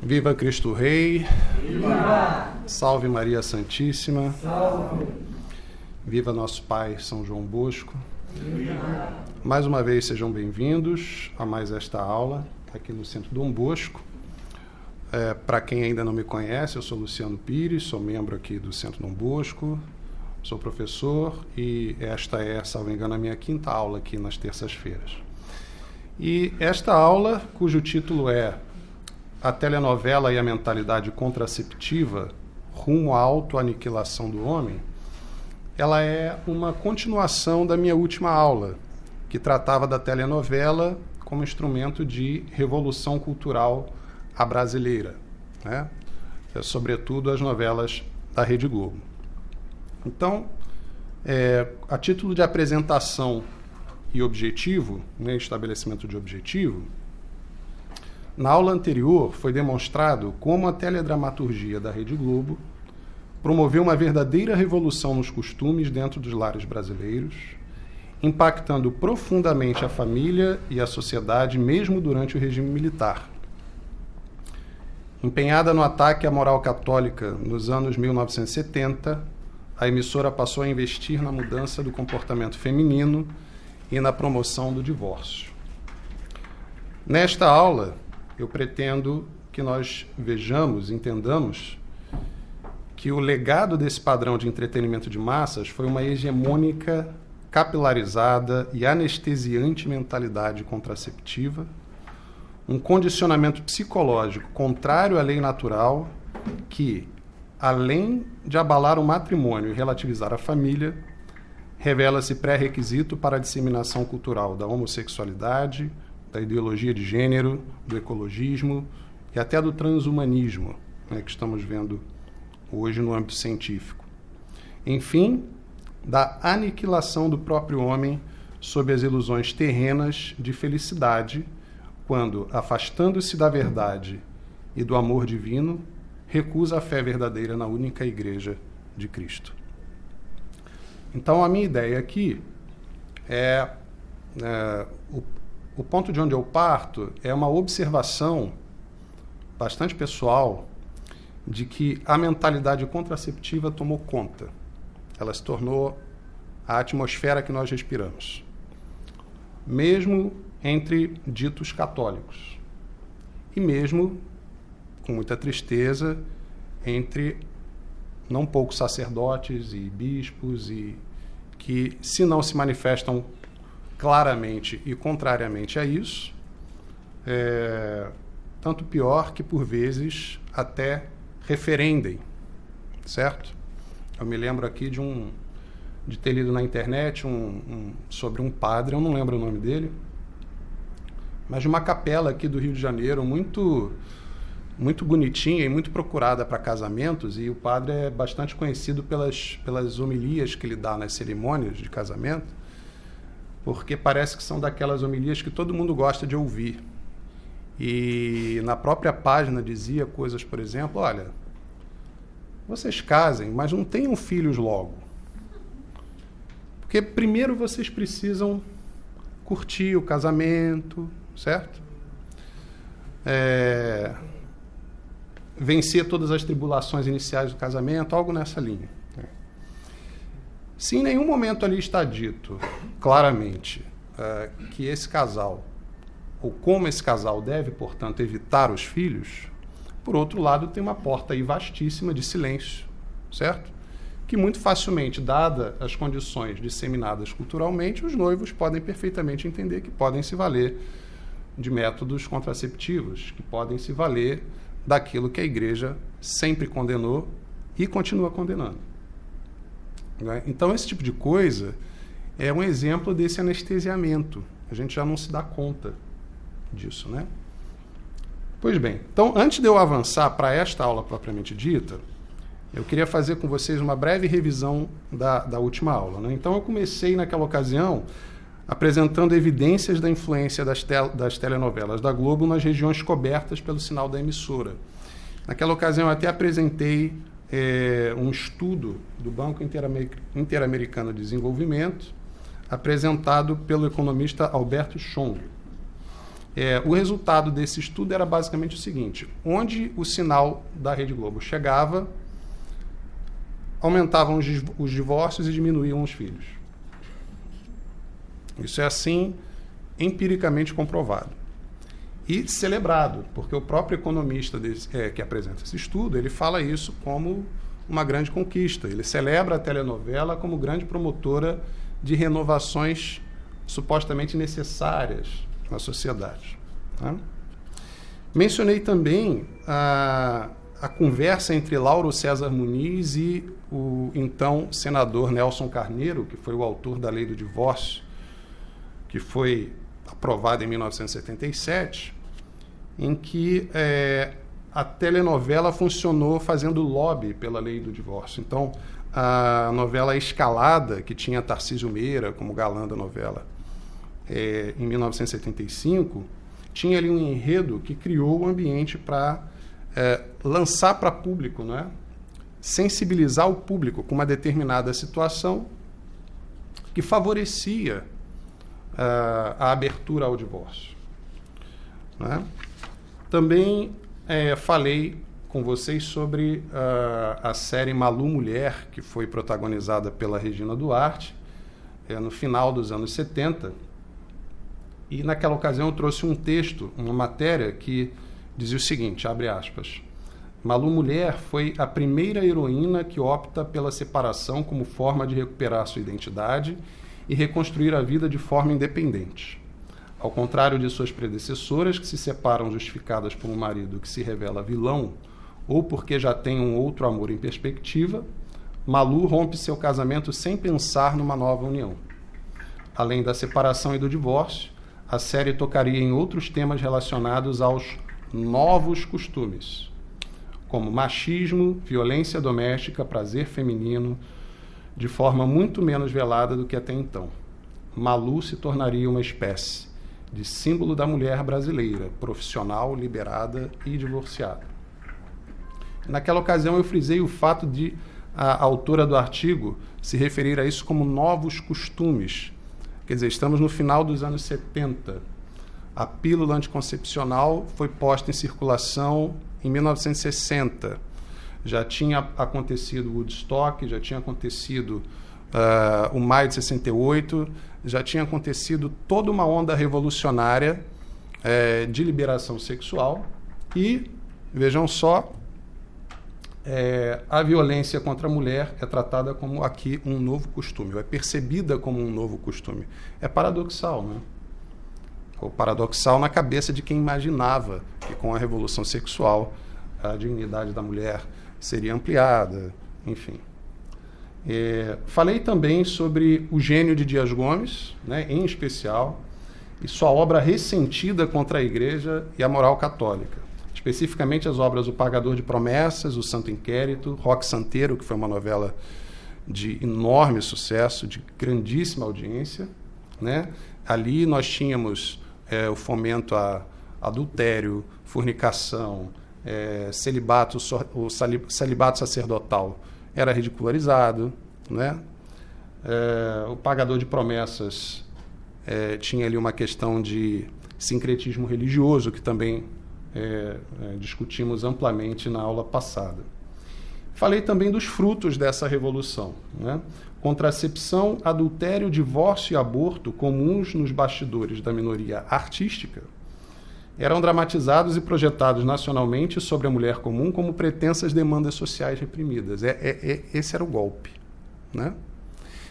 Viva Cristo Rei! Viva! Salve Maria Santíssima! Salve! Viva nosso Pai São João Bosco! Viva! Mais uma vez sejam bem-vindos a mais esta aula aqui no Centro Dom Bosco. Para quem ainda não me conhece, eu sou Luciano Pires, sou membro aqui do Centro Dom Bosco, sou professor e esta é, salvo engano, a minha quinta aula aqui nas terças-feiras. E esta aula, cujo título é A Telenovela e a Mentalidade Contraceptiva rumo à autoaniquilação do homem, ela é uma continuação da minha última aula, que tratava da telenovela como instrumento de revolução cultural à brasileira, né? Sobretudo as novelas da Rede Globo. Então, a título de apresentação e objetivo, né, estabelecimento de objetivo, na aula anterior foi demonstrado como a teledramaturgia da Rede Globo promoveu uma verdadeira revolução nos costumes dentro dos lares brasileiros, impactando profundamente a família e a sociedade mesmo durante o regime militar. Empenhada no ataque à moral católica nos anos 1970, a emissora passou a investir na mudança do comportamento feminino e na promoção do divórcio. Nesta aula, eu pretendo que nós vejamos, entendamos, que o legado desse padrão de entretenimento de massas foi uma hegemônica, capilarizada e anestesiante mentalidade contraceptiva, um condicionamento psicológico contrário à lei natural que, além de abalar o matrimônio e relativizar a família, revela-se pré-requisito para a disseminação cultural da homossexualidade, da ideologia de gênero, do ecologismo e até do transhumanismo, né, que estamos vendo hoje no âmbito científico. Enfim, da aniquilação do próprio homem sob as ilusões terrenas de felicidade, quando, afastando-se da verdade e do amor divino, recusa a fé verdadeira na única Igreja de Cristo. Então, a minha ideia aqui o ponto de onde eu parto é uma observação bastante pessoal de que a mentalidade contraceptiva tomou conta. Ela se tornou a atmosfera que nós respiramos. Mesmo entre ditos católicos. E mesmo, com muita tristeza, entre não poucos sacerdotes e bispos e que, se não se manifestam claramente e contrariamente a isso, tanto pior que, por vezes, até referendem, certo? Eu me lembro aqui de ter lido na internet sobre um padre, eu não lembro o nome dele, mas de uma capela aqui do Rio de Janeiro, muito bonitinha e muito procurada para casamentos, e o padre é bastante conhecido pelas homilias que ele dá nas cerimônias de casamento, porque parece que são daquelas homilias que todo mundo gosta de ouvir. E na própria página dizia coisas, por exemplo, olha, vocês casem, mas não tenham filhos logo. Porque primeiro vocês precisam curtir o casamento, certo? Vencer todas as tribulações iniciais do casamento, algo nessa linha. Se em nenhum momento ali está dito claramente que esse casal, ou como esse casal deve, portanto, evitar os filhos, por outro lado, tem uma porta aí vastíssima de silêncio, certo? Que muito facilmente, dadas as condições disseminadas culturalmente, os noivos podem perfeitamente entender que podem se valer de métodos contraceptivos, que podem se valer daquilo que a Igreja sempre condenou e continua condenando. Né? Então, esse tipo de coisa é um exemplo desse anestesiamento. A gente já não se dá conta disso, né? Pois bem, então, antes de eu avançar para esta aula propriamente dita, eu queria fazer com vocês uma breve revisão da última aula, né? Então, eu comecei naquela ocasião apresentando evidências da influência das telenovelas da Globo nas regiões cobertas pelo sinal da emissora. Naquela ocasião, eu até apresentei um estudo do Banco Interamericano de Desenvolvimento, apresentado pelo economista Alberto Chong. O resultado desse estudo era basicamente o seguinte: onde o sinal da Rede Globo chegava, aumentavam os divórcios e diminuíam os filhos. Isso é assim, empiricamente comprovado. E celebrado, porque o próprio economista que apresenta esse estudo, ele fala isso como uma grande conquista. Ele celebra a telenovela como grande promotora de renovações supostamente necessárias na sociedade. Tá? Mencionei também a conversa entre Lauro César Muniz e o então senador Nelson Carneiro, que foi o autor da Lei do Divórcio, que foi aprovada em 1977, em que a telenovela funcionou fazendo lobby pela Lei do Divórcio. Então, a novela Escalada, que tinha Tarcísio Meira como galã da novela, em 1975, tinha ali um enredo que criou o ambiente para lançar para público, né? Sensibilizar o público com uma determinada situação que favorecia a abertura ao divórcio. Né? Também falei com vocês sobre a série Malu Mulher, que foi protagonizada pela Regina Duarte no final dos anos 70. E naquela ocasião eu trouxe um texto, uma matéria que dizia o seguinte, abre aspas: Malu Mulher foi a primeira heroína que opta pela separação como forma de recuperar sua identidade e reconstruir a vida de forma independente. Ao contrário de suas predecessoras, que se separam justificadas por um marido que se revela vilão ou porque já tem um outro amor em perspectiva, Malu rompe seu casamento sem pensar numa nova união. Além da separação e do divórcio, a série tocaria em outros temas relacionados aos novos costumes, como machismo, violência doméstica, prazer feminino, de forma muito menos velada do que até então. Malu se tornaria uma espécie de símbolo da mulher brasileira, profissional, liberada e divorciada. Naquela ocasião eu frisei o fato de a autora do artigo se referir a isso como novos costumes. Quer dizer, estamos no final dos anos 70. A pílula anticoncepcional foi posta em circulação em 1960. Já tinha acontecido o Woodstock, já tinha acontecido o Maio de 68, já tinha acontecido toda uma onda revolucionária de liberação sexual e, vejam só, a violência contra a mulher é tratada como aqui um novo costume, é percebida como um novo costume. É paradoxal, né? Ou paradoxal na cabeça de quem imaginava que com a revolução sexual a dignidade da mulher seria ampliada, enfim. Falei também sobre o gênio de Dias Gomes, né, em especial, e sua obra ressentida contra a Igreja e a moral católica. Especificamente as obras O Pagador de Promessas, O Santo Inquérito, Roque Santeiro, que foi uma novela de enorme sucesso, de grandíssima audiência. Né? Ali nós tínhamos o fomento a adultério, fornicação, o celibato sacerdotal era ridicularizado, né? O Pagador de Promessas tinha ali uma questão de sincretismo religioso, que também discutimos amplamente na aula passada. Falei também dos frutos dessa revolução, né? Contracepção, adultério, divórcio e aborto, comuns nos bastidores da minoria artística, eram dramatizados e projetados nacionalmente sobre a mulher comum como pretensas demandas sociais reprimidas. Esse era o golpe. Né?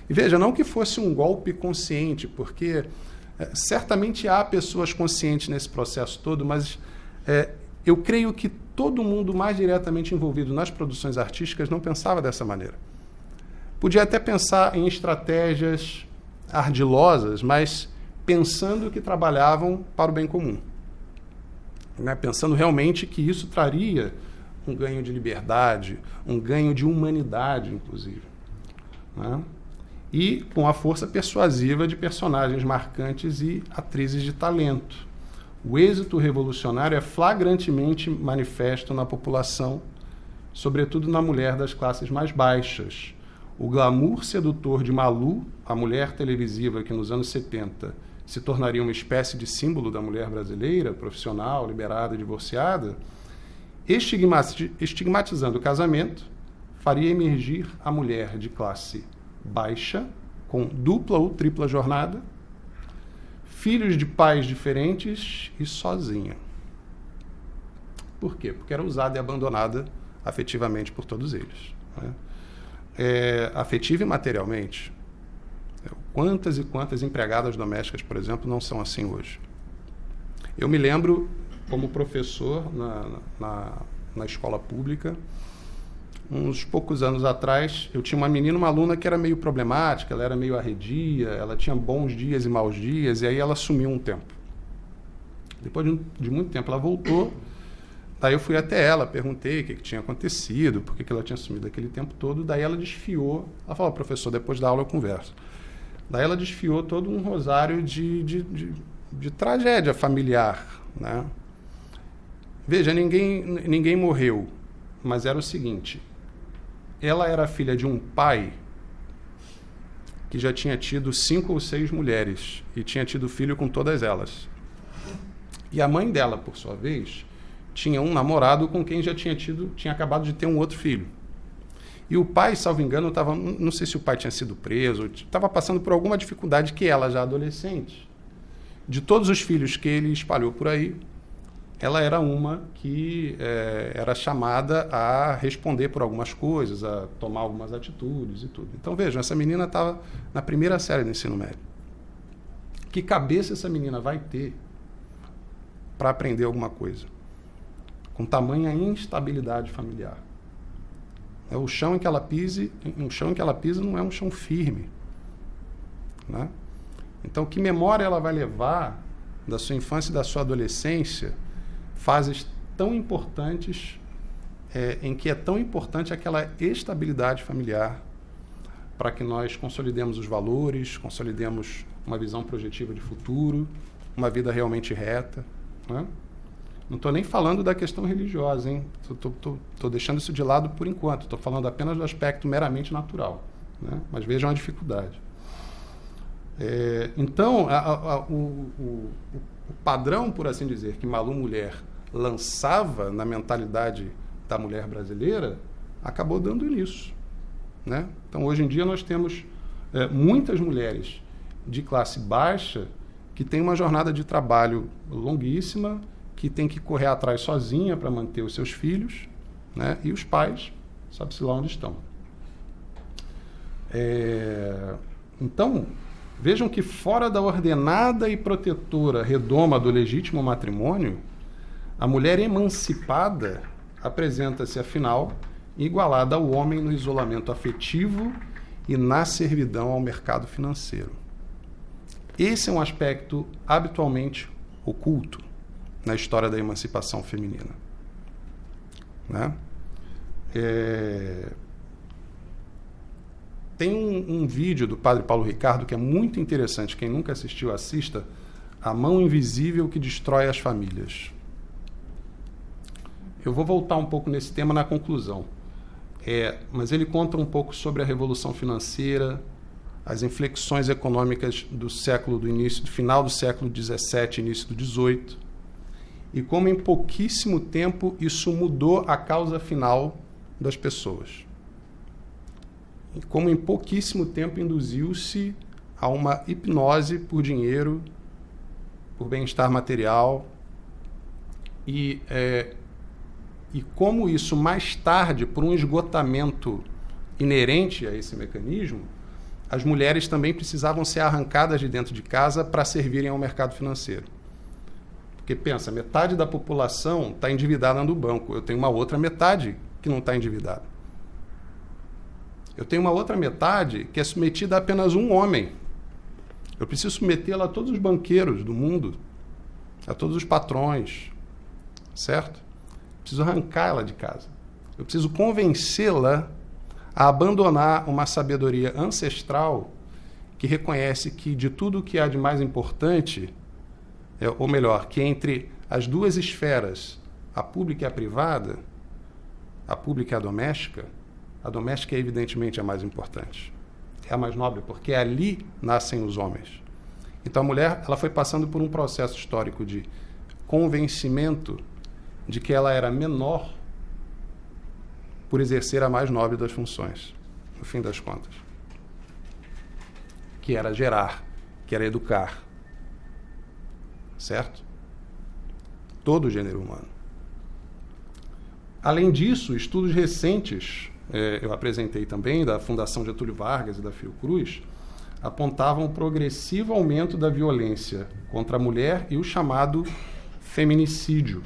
E veja, não que fosse um golpe consciente, porque certamente há pessoas conscientes nesse processo todo, mas eu creio que todo mundo mais diretamente envolvido nas produções artísticas não pensava dessa maneira. Podia até pensar em estratégias ardilosas, mas pensando que trabalhavam para o bem comum. Né, pensando realmente que isso traria um ganho de liberdade, um ganho de humanidade, inclusive. Né? E com a força persuasiva de personagens marcantes e atrizes de talento. O êxito revolucionário é flagrantemente manifesto na população, sobretudo na mulher das classes mais baixas. O glamour sedutor de Malu, a mulher televisiva que nos anos 70 se tornaria uma espécie de símbolo da mulher brasileira, profissional, liberada, divorciada, estigmatizando o casamento, faria emergir a mulher de classe baixa, com dupla ou tripla jornada, filhos de pais diferentes e sozinha. Por quê? Porque era usada e abandonada afetivamente por todos eles, né? Afetiva e materialmente. Quantas e quantas empregadas domésticas, por exemplo, não são assim hoje? Eu me lembro, como professor na escola pública, uns poucos anos atrás, eu tinha uma aluna que era meio problemática, ela era meio arredia, ela tinha bons dias e maus dias, e aí ela sumiu um tempo. Depois de muito tempo ela voltou, daí eu fui até ela, perguntei o que tinha acontecido, por que ela tinha sumido aquele tempo todo, daí ela desfiou, ela falou, professor, depois da aula eu converso. Daí ela desfiou todo um rosário de tragédia familiar, né? Veja, ninguém morreu, mas era o seguinte, ela era filha de um pai que já tinha tido 5 ou 6 mulheres e tinha tido filho com todas elas. E a mãe dela, por sua vez, tinha um namorado com quem já tinha acabado de ter um outro filho. E o pai, salvo engano, não sei se o pai tinha sido preso, estava passando por alguma dificuldade que ela, já adolescente, de todos os filhos que ele espalhou por aí, ela era uma que era chamada a responder por algumas coisas, a tomar algumas atitudes e tudo. Então, vejam, essa menina estava na primeira série do ensino médio. Que cabeça essa menina vai ter para aprender alguma coisa? Com tamanha instabilidade familiar. O chão em que ela pisa não é um chão firme, né? Então, que memória ela vai levar da sua infância e da sua adolescência, fases tão importantes, em que é tão importante aquela estabilidade familiar para que nós consolidemos os valores, consolidemos uma visão projetiva de futuro, uma vida realmente reta, né? Não estou nem falando da questão religiosa, hein? Estou deixando isso de lado por enquanto. Estou falando apenas do aspecto meramente natural, né? Mas vejam a dificuldade. Então, o padrão, por assim dizer, que Malu Mulher lançava na mentalidade da mulher brasileira, acabou dando nisso, né? Então, hoje em dia, nós temos muitas mulheres de classe baixa que têm uma jornada de trabalho longuíssima, que tem que correr atrás sozinha para manter os seus filhos, né? E os pais, sabe-se lá onde estão. Então, vejam que fora da ordenada e protetora redoma do legítimo matrimônio, a mulher emancipada apresenta-se, afinal, igualada ao homem no isolamento afetivo e na servidão ao mercado financeiro. Esse é um aspecto habitualmente oculto na história da emancipação feminina, né? Tem um vídeo do padre Paulo Ricardo que é muito interessante. Quem nunca assistiu, assista. A Mão Invisível que Destrói as Famílias. Eu vou voltar um pouco nesse tema na conclusão. Mas ele conta um pouco sobre a Revolução Financeira, as inflexões econômicas do final do século XVII, início do XVIII, e como em pouquíssimo tempo isso mudou a causa final das pessoas. E como em pouquíssimo tempo induziu-se a uma hipnose por dinheiro, por bem-estar material, e como isso mais tarde, por um esgotamento inerente a esse mecanismo, as mulheres também precisavam ser arrancadas de dentro de casa para servirem ao mercado financeiro. Porque pensa, metade da população está endividada no banco. Eu tenho uma outra metade que não está endividada. Eu tenho uma outra metade que é submetida a apenas um homem. Eu preciso submetê-la a todos os banqueiros do mundo, a todos os patrões, certo? Eu preciso arrancá-la de casa. Eu preciso convencê-la a abandonar uma sabedoria ancestral que reconhece que de tudo o que há de mais importante, ou melhor, que entre as duas esferas, a pública e a privada, a pública e a doméstica é evidentemente a mais importante. É a mais nobre, porque ali nascem os homens. Então a mulher ela foi passando por um processo histórico de convencimento de que ela era menor por exercer a mais nobre das funções, no fim das contas, que era gerar, que era educar, certo? Todo o gênero humano. Além disso, estudos recentes, eu apresentei também, da Fundação Getúlio Vargas e da Fiocruz, apontavam o progressivo aumento da violência contra a mulher e o chamado feminicídio,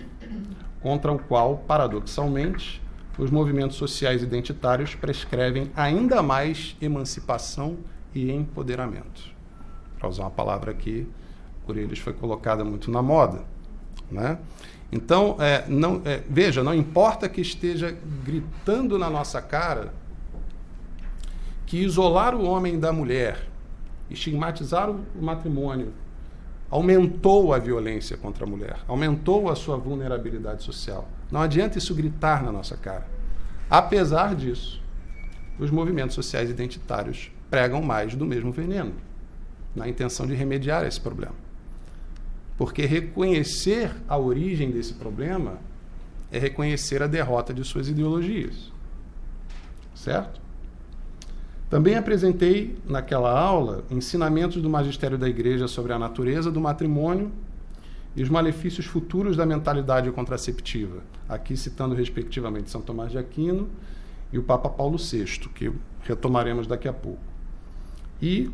contra o qual, paradoxalmente, os movimentos sociais identitários prescrevem ainda mais emancipação e empoderamento. Para usar uma palavra que, por eles, foi colocada muito na moda, né? Então, veja, não importa que esteja gritando na nossa cara que isolar o homem da mulher, estigmatizar o matrimônio, aumentou a violência contra a mulher, aumentou a sua vulnerabilidade social. Não adianta isso gritar na nossa cara. Apesar disso, os movimentos sociais identitários pregam mais do mesmo veneno, na intenção de remediar esse problema. Porque reconhecer a origem desse problema é reconhecer a derrota de suas ideologias. Certo? Também apresentei, naquela aula, ensinamentos do magistério da Igreja sobre a natureza do matrimônio e os malefícios futuros da mentalidade contraceptiva, aqui citando respectivamente São Tomás de Aquino e o Papa Paulo VI, que retomaremos daqui a pouco. E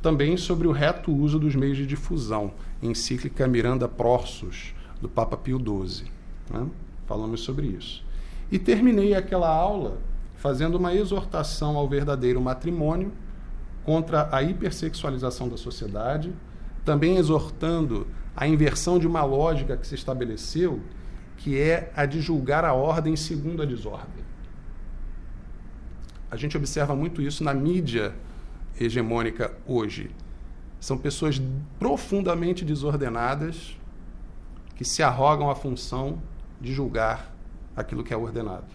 também sobre o reto uso dos meios de difusão, encíclica Miranda Prorsus, do Papa Pio XII. Né? Falamos sobre isso. E terminei aquela aula fazendo uma exortação ao verdadeiro matrimônio contra a hipersexualização da sociedade, também exortando a inversão de uma lógica que se estabeleceu, que é a de julgar a ordem segundo a desordem. A gente observa muito isso na mídia hegemônica hoje. São pessoas profundamente desordenadas que se arrogam a função de julgar aquilo que é ordenado,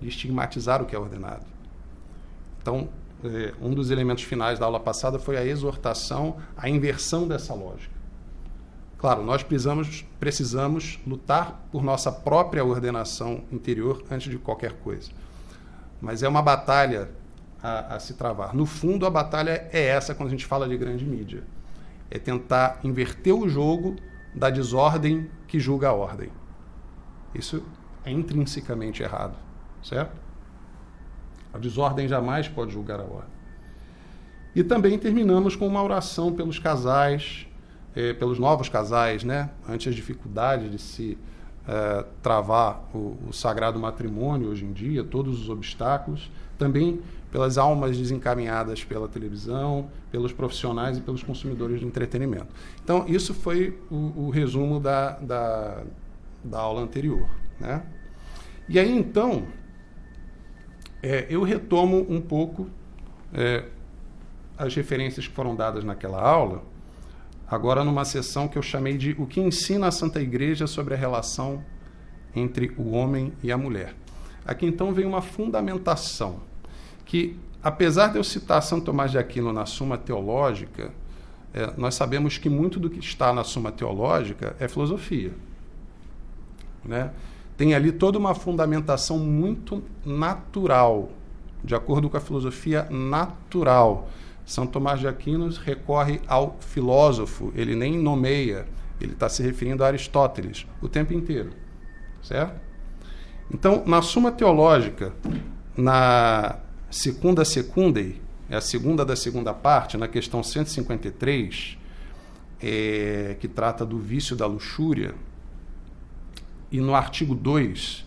de estigmatizar o que é ordenado. Então, um dos elementos finais da aula passada foi a exortação à inversão dessa lógica. Claro, nós precisamos lutar por nossa própria ordenação interior antes de qualquer coisa. Mas é uma batalha a se travar. No fundo, a batalha é essa quando a gente fala de grande mídia. É tentar inverter o jogo da desordem que julga a ordem. Isso é intrinsecamente errado, certo? A desordem jamais pode julgar a ordem. E também terminamos com uma oração pelos casais, pelos novos casais, né? Ante as dificuldades de se travar o sagrado matrimônio hoje em dia, todos os obstáculos, também pelas almas desencaminhadas pela televisão, pelos profissionais e pelos consumidores de entretenimento. Então, isso foi o resumo da aula anterior, né? E aí, então, eu retomo um pouco as referências que foram dadas naquela aula, agora numa sessão que eu chamei de O que ensina a Santa Igreja sobre a relação entre o homem e a mulher. Aqui, então, vem uma fundamentação que, apesar de eu citar São Tomás de Aquino na Suma Teológica, nós sabemos que muito do que está na Suma Teológica é filosofia, né? Tem ali toda uma fundamentação muito natural, de acordo com a filosofia natural. São Tomás de Aquino recorre ao filósofo, ele nem nomeia, ele está se referindo a Aristóteles o tempo inteiro, certo? Então, na Suma Teológica, na Secunda Secundae, é a segunda da segunda parte, na questão 153, que trata do vício da luxúria, e no artigo 2,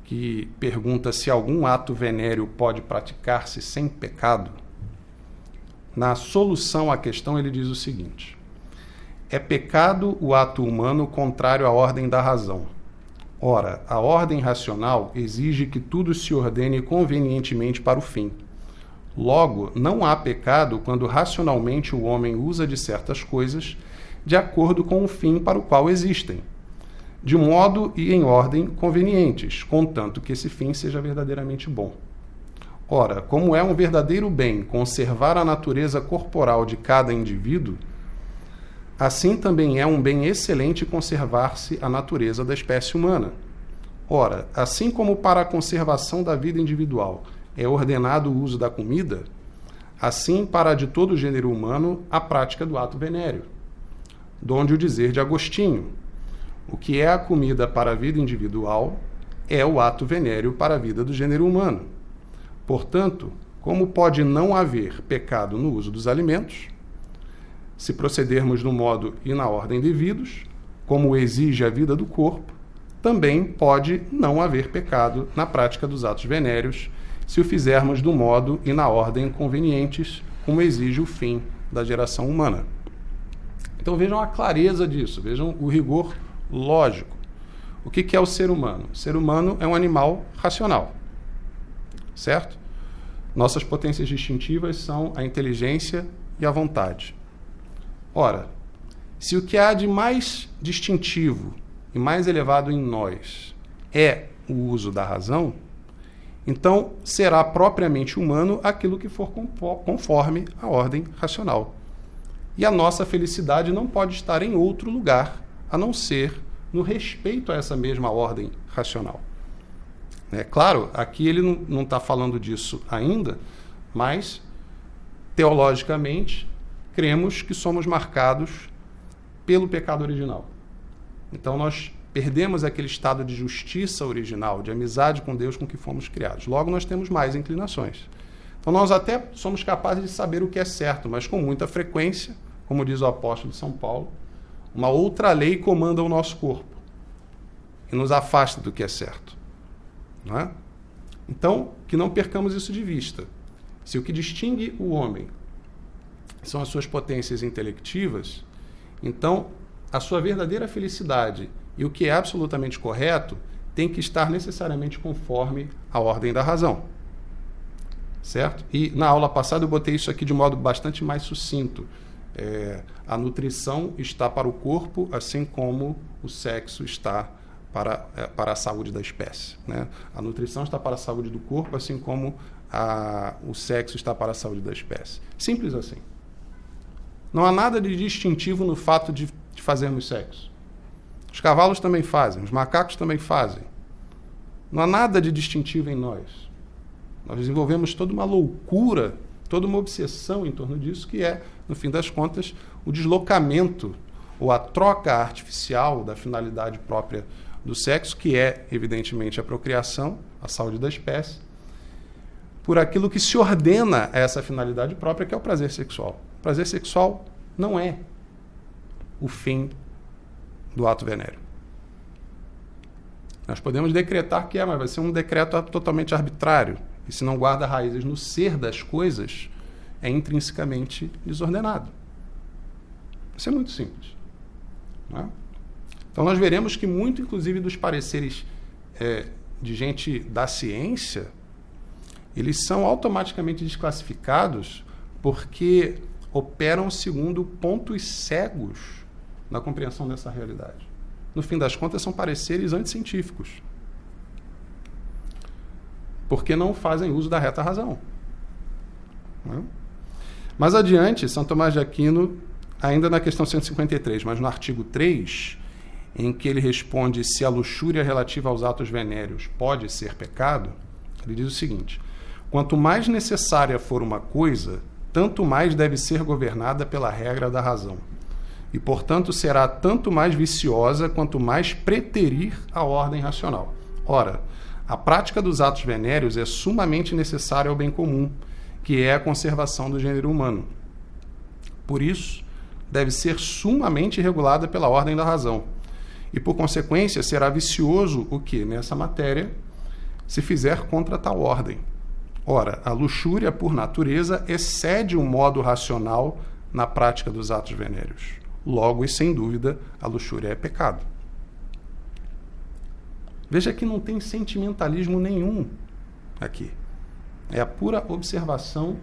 que pergunta se algum ato venéreo pode praticar-se sem pecado, na solução à questão ele diz o seguinte: é pecado o ato humano contrário à ordem da razão. Ora, a ordem racional exige que tudo se ordene convenientemente para o fim. Logo, não há pecado quando racionalmente o homem usa de certas coisas de acordo com o fim para o qual existem, de modo e em ordem convenientes, contanto que esse fim seja verdadeiramente bom. Ora, como é um verdadeiro bem conservar a natureza corporal de cada indivíduo, assim também é um bem excelente conservar-se a natureza da espécie humana. Ora, assim como para a conservação da vida individual é ordenado o uso da comida, assim para a de todo o gênero humano a prática do ato venéreo. Donde o dizer de Agostinho: o que é a comida para a vida individual é o ato venéreo para a vida do gênero humano. Portanto, como pode não haver pecado no uso dos alimentos, se procedermos no modo e na ordem devidos, como exige a vida do corpo, também pode não haver pecado na prática dos atos venéreos, se o fizermos do modo e na ordem convenientes, como exige o fim da geração humana. Então vejam a clareza disso, vejam o rigor lógico. O que é o ser humano? O ser humano é um animal racional, certo? Nossas potências distintivas são a inteligência e a vontade. Ora, se o que há de mais distintivo e mais elevado em nós é o uso da razão, então será propriamente humano aquilo que for conforme a ordem racional. E a nossa felicidade não pode estar em outro lugar, a não ser no respeito a essa mesma ordem racional. É claro, aqui ele não está falando disso ainda, mas, teologicamente, cremos que somos marcados pelo pecado original. Então, nós perdemos aquele estado de justiça original, de amizade com Deus com que fomos criados. Logo, nós temos mais inclinações. Então, nós até somos capazes de saber o que é certo, mas com muita frequência, como diz o apóstolo São Paulo, uma outra lei comanda o nosso corpo e nos afasta do que é certo. Não é? Então, que não percamos isso de vista. Se o que distingue o homem são as suas potências intelectivas, então a sua verdadeira felicidade e o que é absolutamente correto tem que estar necessariamente conforme a ordem da razão. Certo? E na aula passada eu botei isso aqui de modo bastante mais sucinto. A nutrição está para o corpo, assim como o sexo está para a saúde da espécie. Né? A nutrição está para a saúde do corpo, assim como o sexo está para a saúde da espécie. Simples assim. Não há nada de distintivo no fato de fazermos sexo. Os cavalos também fazem, os macacos também fazem. Não há nada de distintivo em nós. Nós desenvolvemos toda uma loucura, toda uma obsessão em torno disso, que é, no fim das contas, o deslocamento ou a troca artificial da finalidade própria do sexo, que é, evidentemente, a procriação, a saúde da espécie, por aquilo que se ordena a essa finalidade própria, que é o prazer sexual. O prazer sexual não é o fim do ato venéreo. Nós podemos decretar que mas vai ser um decreto totalmente arbitrário. E se não guarda raízes no ser das coisas, é intrinsecamente desordenado. Isso é muito simples. Não é? Então nós veremos que muito, inclusive, dos pareceres de gente da ciência, eles são automaticamente desclassificados porque operam segundo pontos cegos na compreensão dessa realidade. No fim das contas, são pareceres anticientíficos, porque não fazem uso da reta razão. Não? Mais adiante, São Tomás de Aquino, ainda na questão 153, mas no artigo 3, em que ele responde se a luxúria relativa aos atos venéreos pode ser pecado, ele diz o seguinte: quanto mais necessária for uma coisa, tanto mais deve ser governada pela regra da razão. E, portanto, será tanto mais viciosa quanto mais preterir a ordem racional. Ora, a prática dos atos venéreos é sumamente necessária ao bem comum, que é a conservação do gênero humano. Por isso, deve ser sumamente regulada pela ordem da razão. E, por consequência, será vicioso o que, nessa matéria, se fizer contra tal ordem. Ora, a luxúria, por natureza, excede o modo racional na prática dos atos venéreos. Logo e sem dúvida, a luxúria é pecado. Veja que não tem sentimentalismo nenhum aqui. É a pura observação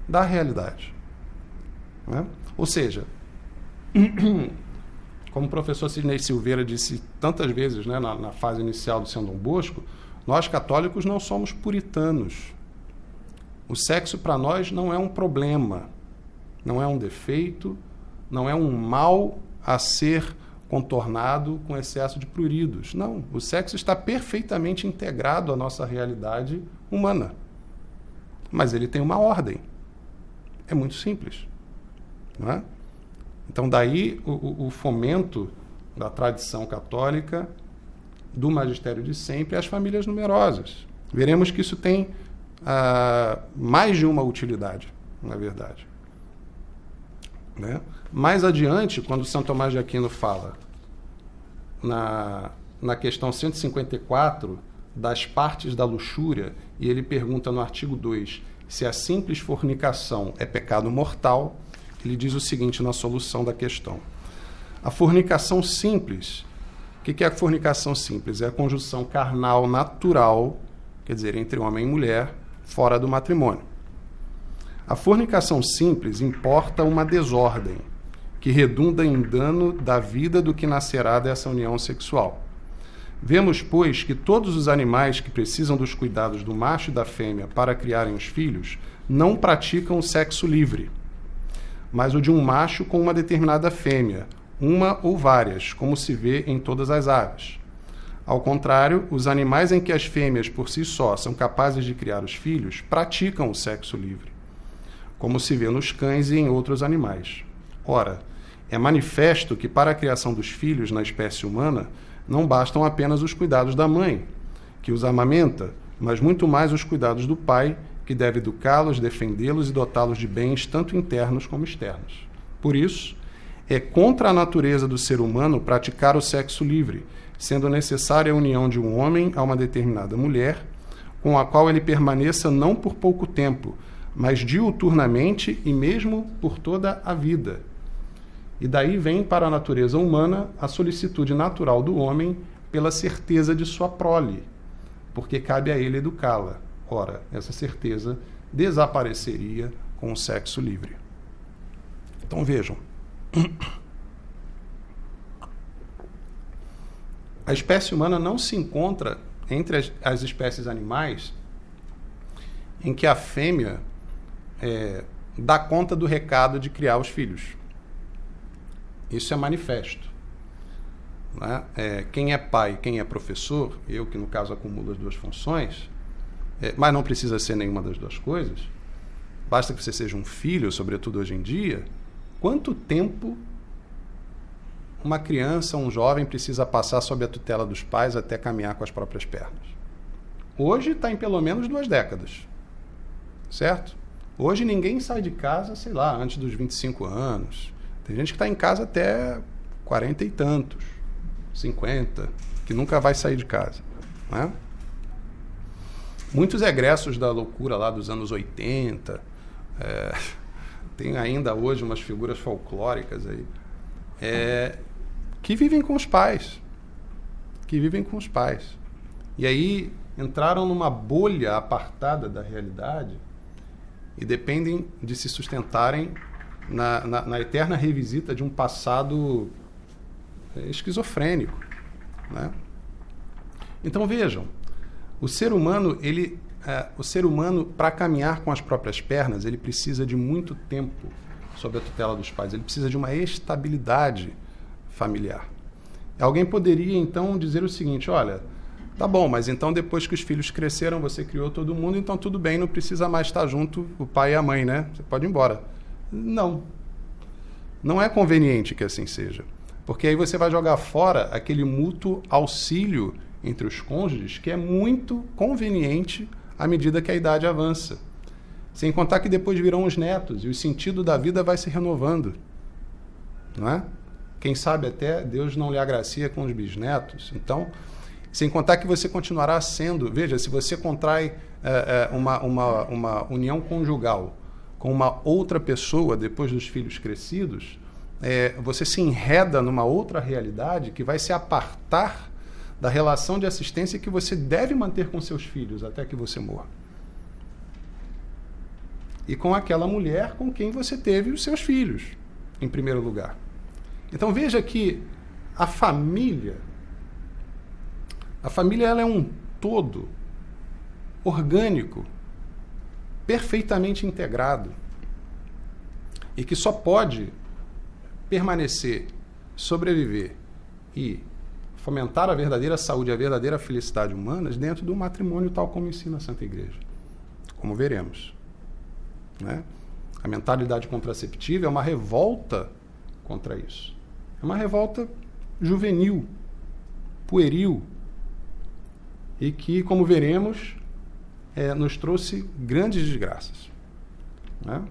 da realidade. Né? Ou seja, como o professor Sidney Silveira disse tantas vezes, né, na fase inicial do São Dom Bosco, nós católicos não somos puritanos. O sexo para nós não é um problema, não é um defeito, não é um mal a ser contornado com excesso de pruridos. Não, o sexo está perfeitamente integrado à nossa realidade humana. Mas ele tem uma ordem. É muito simples. Não é? Então, daí o fomento da tradição católica, do magistério de sempre, às famílias numerosas. Veremos que isso tem mais de uma utilidade, na verdade. Né? Mais adiante, quando São Tomás de Aquino fala na questão 154 das partes da luxúria, e ele pergunta no artigo 2 se a simples fornicação é pecado mortal, ele diz o seguinte na solução da questão. A fornicação simples, o que é a fornicação simples? É a conjunção carnal natural, quer dizer, entre homem e mulher, fora do matrimônio. A fornicação simples importa uma desordem, que redunda em dano da vida do que nascerá dessa união sexual. Vemos, pois, que todos os animais que precisam dos cuidados do macho e da fêmea para criarem os filhos não praticam o sexo livre, mas o de um macho com uma determinada fêmea, uma ou várias, como se vê em todas as aves. Ao contrário, os animais em que as fêmeas por si só são capazes de criar os filhos praticam o sexo livre, como se vê nos cães e em outros animais. Ora, é manifesto que para a criação dos filhos na espécie humana não bastam apenas os cuidados da mãe, que os amamenta, mas muito mais os cuidados do pai, que deve educá-los, defendê-los e dotá-los de bens tanto internos como externos. Por isso, é contra a natureza do ser humano praticar o sexo livre, sendo necessária a união de um homem a uma determinada mulher, com a qual ele permaneça não por pouco tempo, mas diuturnamente e mesmo por toda a vida. E daí vem para a natureza humana a solicitude natural do homem pela certeza de sua prole, porque cabe a ele educá-la. Ora, essa certeza desapareceria com o sexo livre. Então vejam, a espécie humana não se encontra entre as espécies animais em que a fêmea dá conta do recado de criar os filhos. Isso é manifesto. Né? Quem é pai, quem é professor, eu que no caso acumulo as duas funções, mas não precisa ser nenhuma das duas coisas, basta que você seja um filho, sobretudo hoje em dia, quanto tempo uma criança, um jovem precisa passar sob a tutela dos pais até caminhar com as próprias pernas? Hoje está em pelo menos 2 décadas, certo? Hoje ninguém sai de casa, sei lá, antes dos 25 anos. Tem gente que está em casa até 40 e tantos, 50, que nunca vai sair de casa. Né? Muitos egressos da loucura lá dos anos 80, tem ainda hoje umas figuras folclóricas aí, que vivem com os pais. E aí entraram numa bolha apartada da realidade e dependem de se sustentarem na eterna revisita de um passado esquizofrênico. Né? Então vejam, o ser humano, para caminhar com as próprias pernas, ele precisa de muito tempo sob a tutela dos pais, ele precisa de uma estabilidade familiar. Alguém poderia então dizer o seguinte: olha, tá bom, mas então depois que os filhos cresceram, você criou todo mundo, então tudo bem, não precisa mais estar junto o pai e a mãe, né? Você pode ir embora. Não é conveniente que assim seja, porque aí você vai jogar fora aquele mútuo auxílio entre os cônjuges que é muito conveniente à medida que a idade avança. Sem contar que depois virão os netos e o sentido da vida vai se renovando. Não é? Quem sabe até Deus não lhe agracia com os bisnetos. Então, sem contar que você continuará sendo... Veja, se você contrai uma união conjugal com uma outra pessoa depois dos filhos crescidos, você se enreda numa outra realidade que vai se apartar da relação de assistência que você deve manter com seus filhos até que você morra. E com aquela mulher com quem você teve os seus filhos, em primeiro lugar. Então veja que a família ela é um todo orgânico, perfeitamente integrado e que só pode permanecer, sobreviver e fomentar a verdadeira saúde e a verdadeira felicidade humanas dentro do matrimônio tal como ensina a Santa Igreja, como veremos, né? A mentalidade contraceptiva é uma revolta contra isso. É uma revolta juvenil, pueril, e que, como veremos, nos trouxe grandes desgraças, né?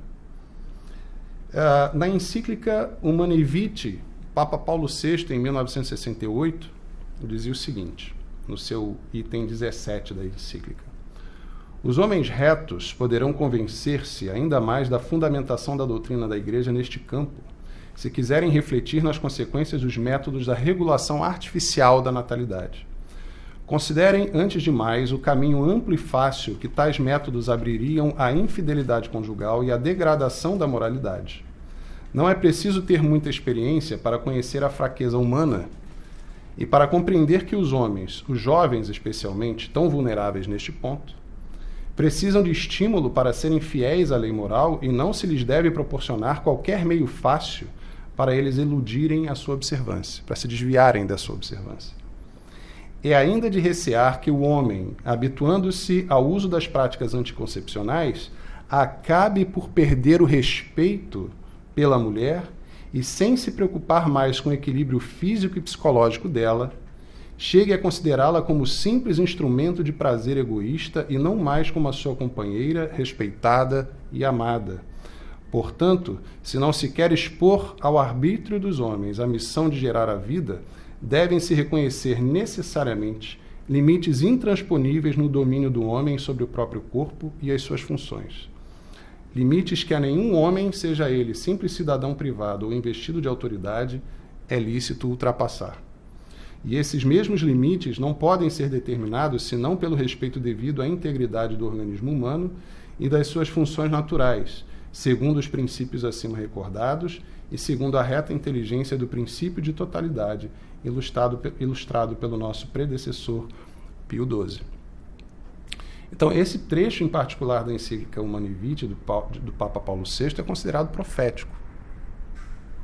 Na encíclica Humanae Vitae, Papa Paulo VI, em 1968, dizia o seguinte, no seu item 17 da encíclica: os homens retos poderão convencer-se ainda mais da fundamentação da doutrina da Igreja neste campo, se quiserem refletir nas consequências dos métodos da regulação artificial da natalidade. Considerem, antes de mais, o caminho amplo e fácil que tais métodos abririam à infidelidade conjugal e à degradação da moralidade. Não é preciso ter muita experiência para conhecer a fraqueza humana e para compreender que os homens, os jovens especialmente, tão vulneráveis neste ponto, precisam de estímulo para serem fiéis à lei moral e não se lhes deve proporcionar qualquer meio fácil para eles eludirem a sua observância, para se desviarem da sua observância. É ainda de recear que o homem, habituando-se ao uso das práticas anticoncepcionais, acabe por perder o respeito pela mulher e, sem se preocupar mais com o equilíbrio físico e psicológico dela, chegue a considerá-la como simples instrumento de prazer egoísta e não mais como a sua companheira, respeitada e amada. Portanto, se não se quer expor ao arbítrio dos homens a missão de gerar a vida, devem-se reconhecer necessariamente limites intransponíveis no domínio do homem sobre o próprio corpo e as suas funções. Limites que a nenhum homem, seja ele simples cidadão privado ou investido de autoridade, é lícito ultrapassar. E esses mesmos limites não podem ser determinados senão pelo respeito devido à integridade do organismo humano e das suas funções naturais, segundo os princípios acima recordados e segundo a reta inteligência do princípio de totalidade, ilustrado pelo nosso predecessor Pio XII. Então, esse trecho em particular da encíclica Humanae Vitae do Papa Paulo VI é considerado profético,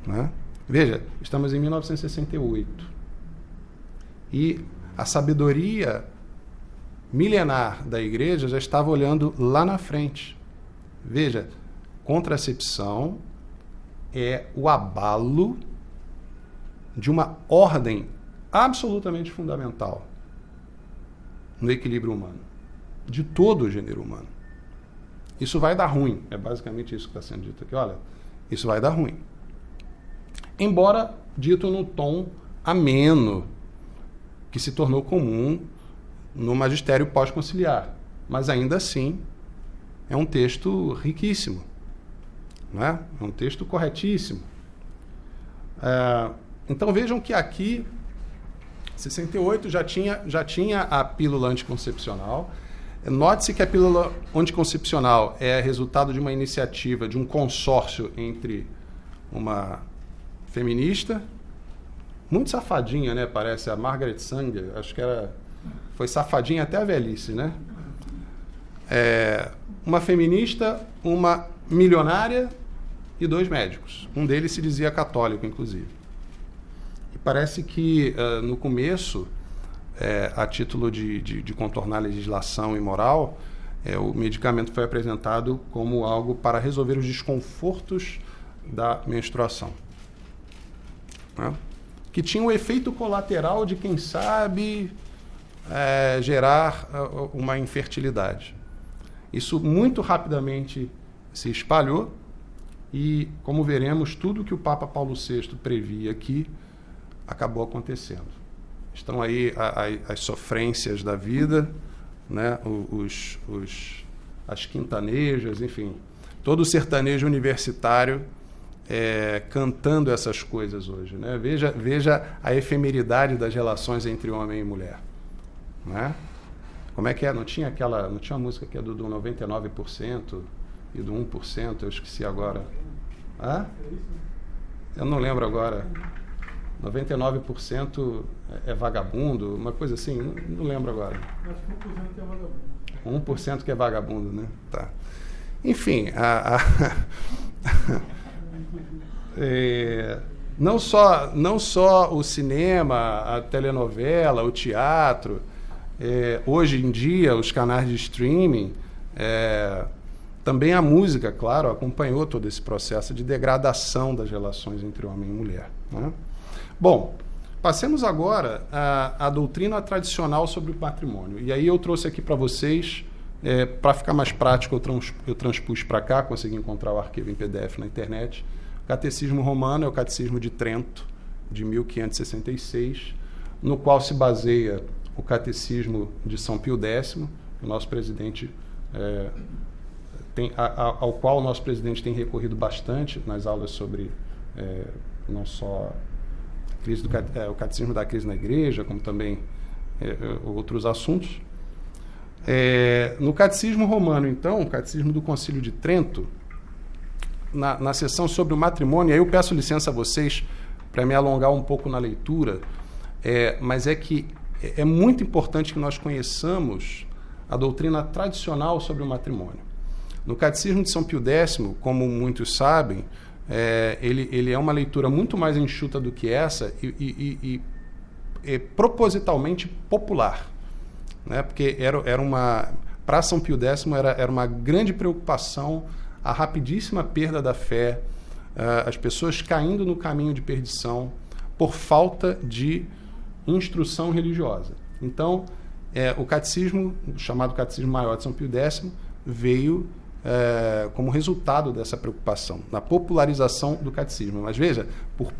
né? Veja, estamos em 1968 e a sabedoria milenar da Igreja já estava olhando lá na frente. Veja, contracepção é o abalo de uma ordem absolutamente fundamental no equilíbrio humano, de todo o gênero humano. Isso vai dar ruim, é basicamente isso que está sendo dito aqui. Olha, isso vai dar ruim. Embora dito no tom ameno, que se tornou comum no magistério pós-conciliar, mas ainda assim é um texto riquíssimo, né? É um texto corretíssimo. Então vejam que aqui, 68, já tinha a pílula anticoncepcional. Note-se que a pílula anticoncepcional é resultado de uma iniciativa, de um consórcio entre uma feminista, muito safadinha, né? Parece a Margaret Sanger, acho que foi safadinha até a velhice, né? Uma feminista, uma milionária e 2 médicos. Um deles se dizia católico, inclusive. E parece que, no começo, a título de contornar a legislação imoral, o medicamento foi apresentado como algo para resolver os desconfortos da menstruação, né? Que tinha o efeito colateral de, quem sabe, gerar uma infertilidade. Isso muito rapidamente se espalhou e, como veremos, tudo que o Papa Paulo VI previa aqui acabou acontecendo. Estão aí as sofrências da vida, né? As quintanejas, enfim, todo o sertanejo universitário cantando essas coisas hoje, né? Veja a efemeridade das relações entre homem e mulher, né? Como é que é? Não tinha uma música que é do 99% e do 1%, eu esqueci agora. Eu não lembro agora. 99% é vagabundo, uma coisa assim, não lembro agora. Acho que 1% que é vagabundo. 1% que é vagabundo, né? Tá. Enfim, não só o cinema, a telenovela, o teatro, hoje em dia os canais de streaming, também a música, claro, acompanhou todo esse processo de degradação das relações entre homem e mulher, né? Bom, passemos agora à doutrina tradicional sobre o matrimônio. E aí eu trouxe aqui para vocês, para ficar mais prático, eu transpus para cá, consegui encontrar o arquivo em PDF na internet. O Catecismo Romano é o Catecismo de Trento, de 1566, no qual se baseia o Catecismo de São Pio X, o nosso presidente, ao qual o nosso presidente tem recorrido bastante nas aulas sobre não só o Catecismo da Crise na Igreja, como também outros assuntos. No Catecismo Romano, então, o Catecismo do Concílio de Trento, na sessão sobre o matrimônio, aí eu peço licença a vocês para me alongar um pouco na leitura, mas é que é muito importante que nós conheçamos a doutrina tradicional sobre o matrimônio. No Catecismo de São Pio X, como muitos sabem, ele é uma leitura muito mais enxuta do que essa e propositalmente popular, né? Porque para São Pio X era uma grande preocupação a rapidíssima perda da fé, as pessoas caindo no caminho de perdição por falta de instrução religiosa. Então, o catecismo, chamado Catecismo Maior de São Pio X, veio como resultado dessa preocupação, na popularização do catecismo. Mas veja, por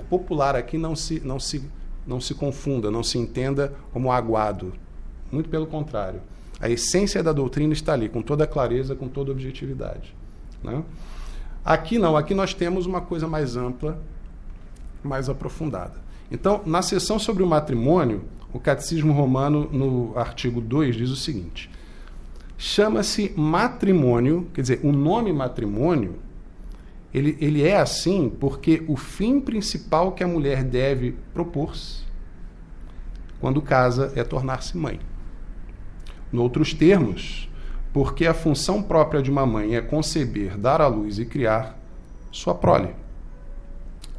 popular aqui não se confunda, não se entenda como aguado. Muito pelo contrário. A essência da doutrina está ali, com toda clareza, com toda objetividade, né? Aqui não, aqui nós temos uma coisa mais ampla, mais aprofundada. Então, na seção sobre o matrimônio, o Catecismo Romano, no artigo 2, diz o seguinte: chama-se matrimônio, quer dizer, o nome matrimônio, ele é assim porque o fim principal que a mulher deve propor-se quando casa é tornar-se mãe. Em outros termos, porque a função própria de uma mãe é conceber, dar à luz e criar sua prole.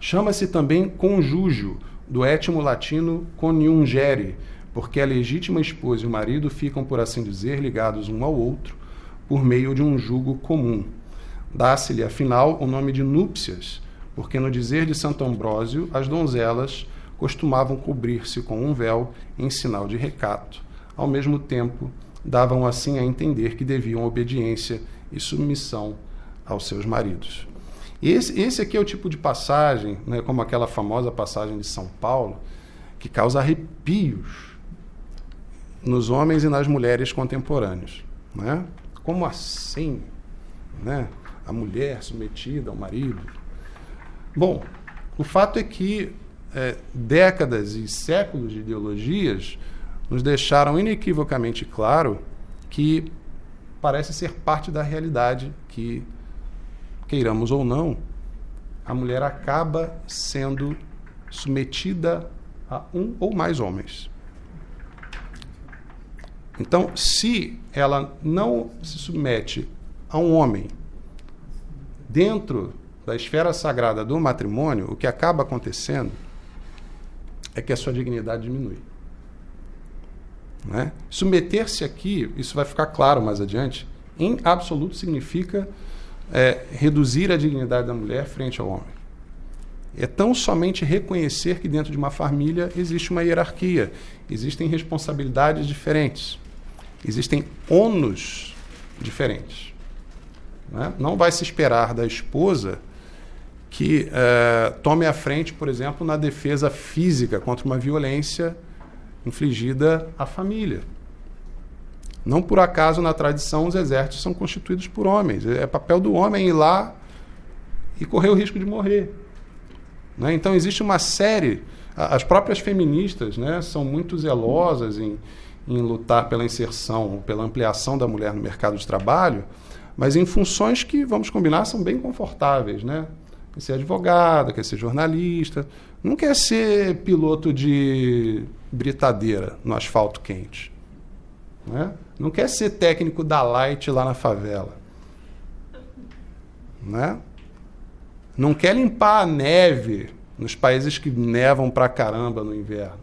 Chama-se também conjúgio, do étimo latino coniungere, porque a legítima esposa e o marido ficam, por assim dizer, ligados um ao outro por meio de um jugo comum. Dá-se-lhe, afinal, o nome de núpcias, porque no dizer de Santo Ambrósio, as donzelas costumavam cobrir-se com um véu em sinal de recato. Ao mesmo tempo, davam assim a entender que deviam obediência e submissão aos seus maridos. E esse aqui é o tipo de passagem, né, como aquela famosa passagem de São Paulo, que causa arrepios nos homens e nas mulheres contemporâneos, né? Como assim, né? A mulher submetida ao marido. Bom, o fato é que décadas e séculos de ideologias nos deixaram inequivocamente claro que parece ser parte da realidade que, queiramos ou não, a mulher acaba sendo submetida a um ou mais homens. Então, se ela não se submete a um homem dentro da esfera sagrada do matrimônio, o que acaba acontecendo é que a sua dignidade diminui, né? Submeter-se aqui, isso vai ficar claro mais adiante, em absoluto significa reduzir a dignidade da mulher frente ao homem. É tão somente reconhecer que dentro de uma família existe uma hierarquia, existem responsabilidades diferentes, existem ônus diferentes, né? Não vai se esperar da esposa que tome a frente, por exemplo, na defesa física contra uma violência infligida à família. Não por acaso, na tradição, os exércitos são constituídos por homens. É papel do homem ir lá e correr o risco de morrer, né? Então, existe uma série... As próprias feministas, né, são muito zelosas em lutar pela inserção, pela ampliação da mulher no mercado de trabalho, mas em funções que, vamos combinar, são bem confortáveis, né? Quer ser advogada, quer ser jornalista, não quer ser piloto de britadeira no asfalto quente, né? Não quer ser técnico da Light lá na favela, né? Não quer limpar a neve nos países que nevam pra caramba no inverno.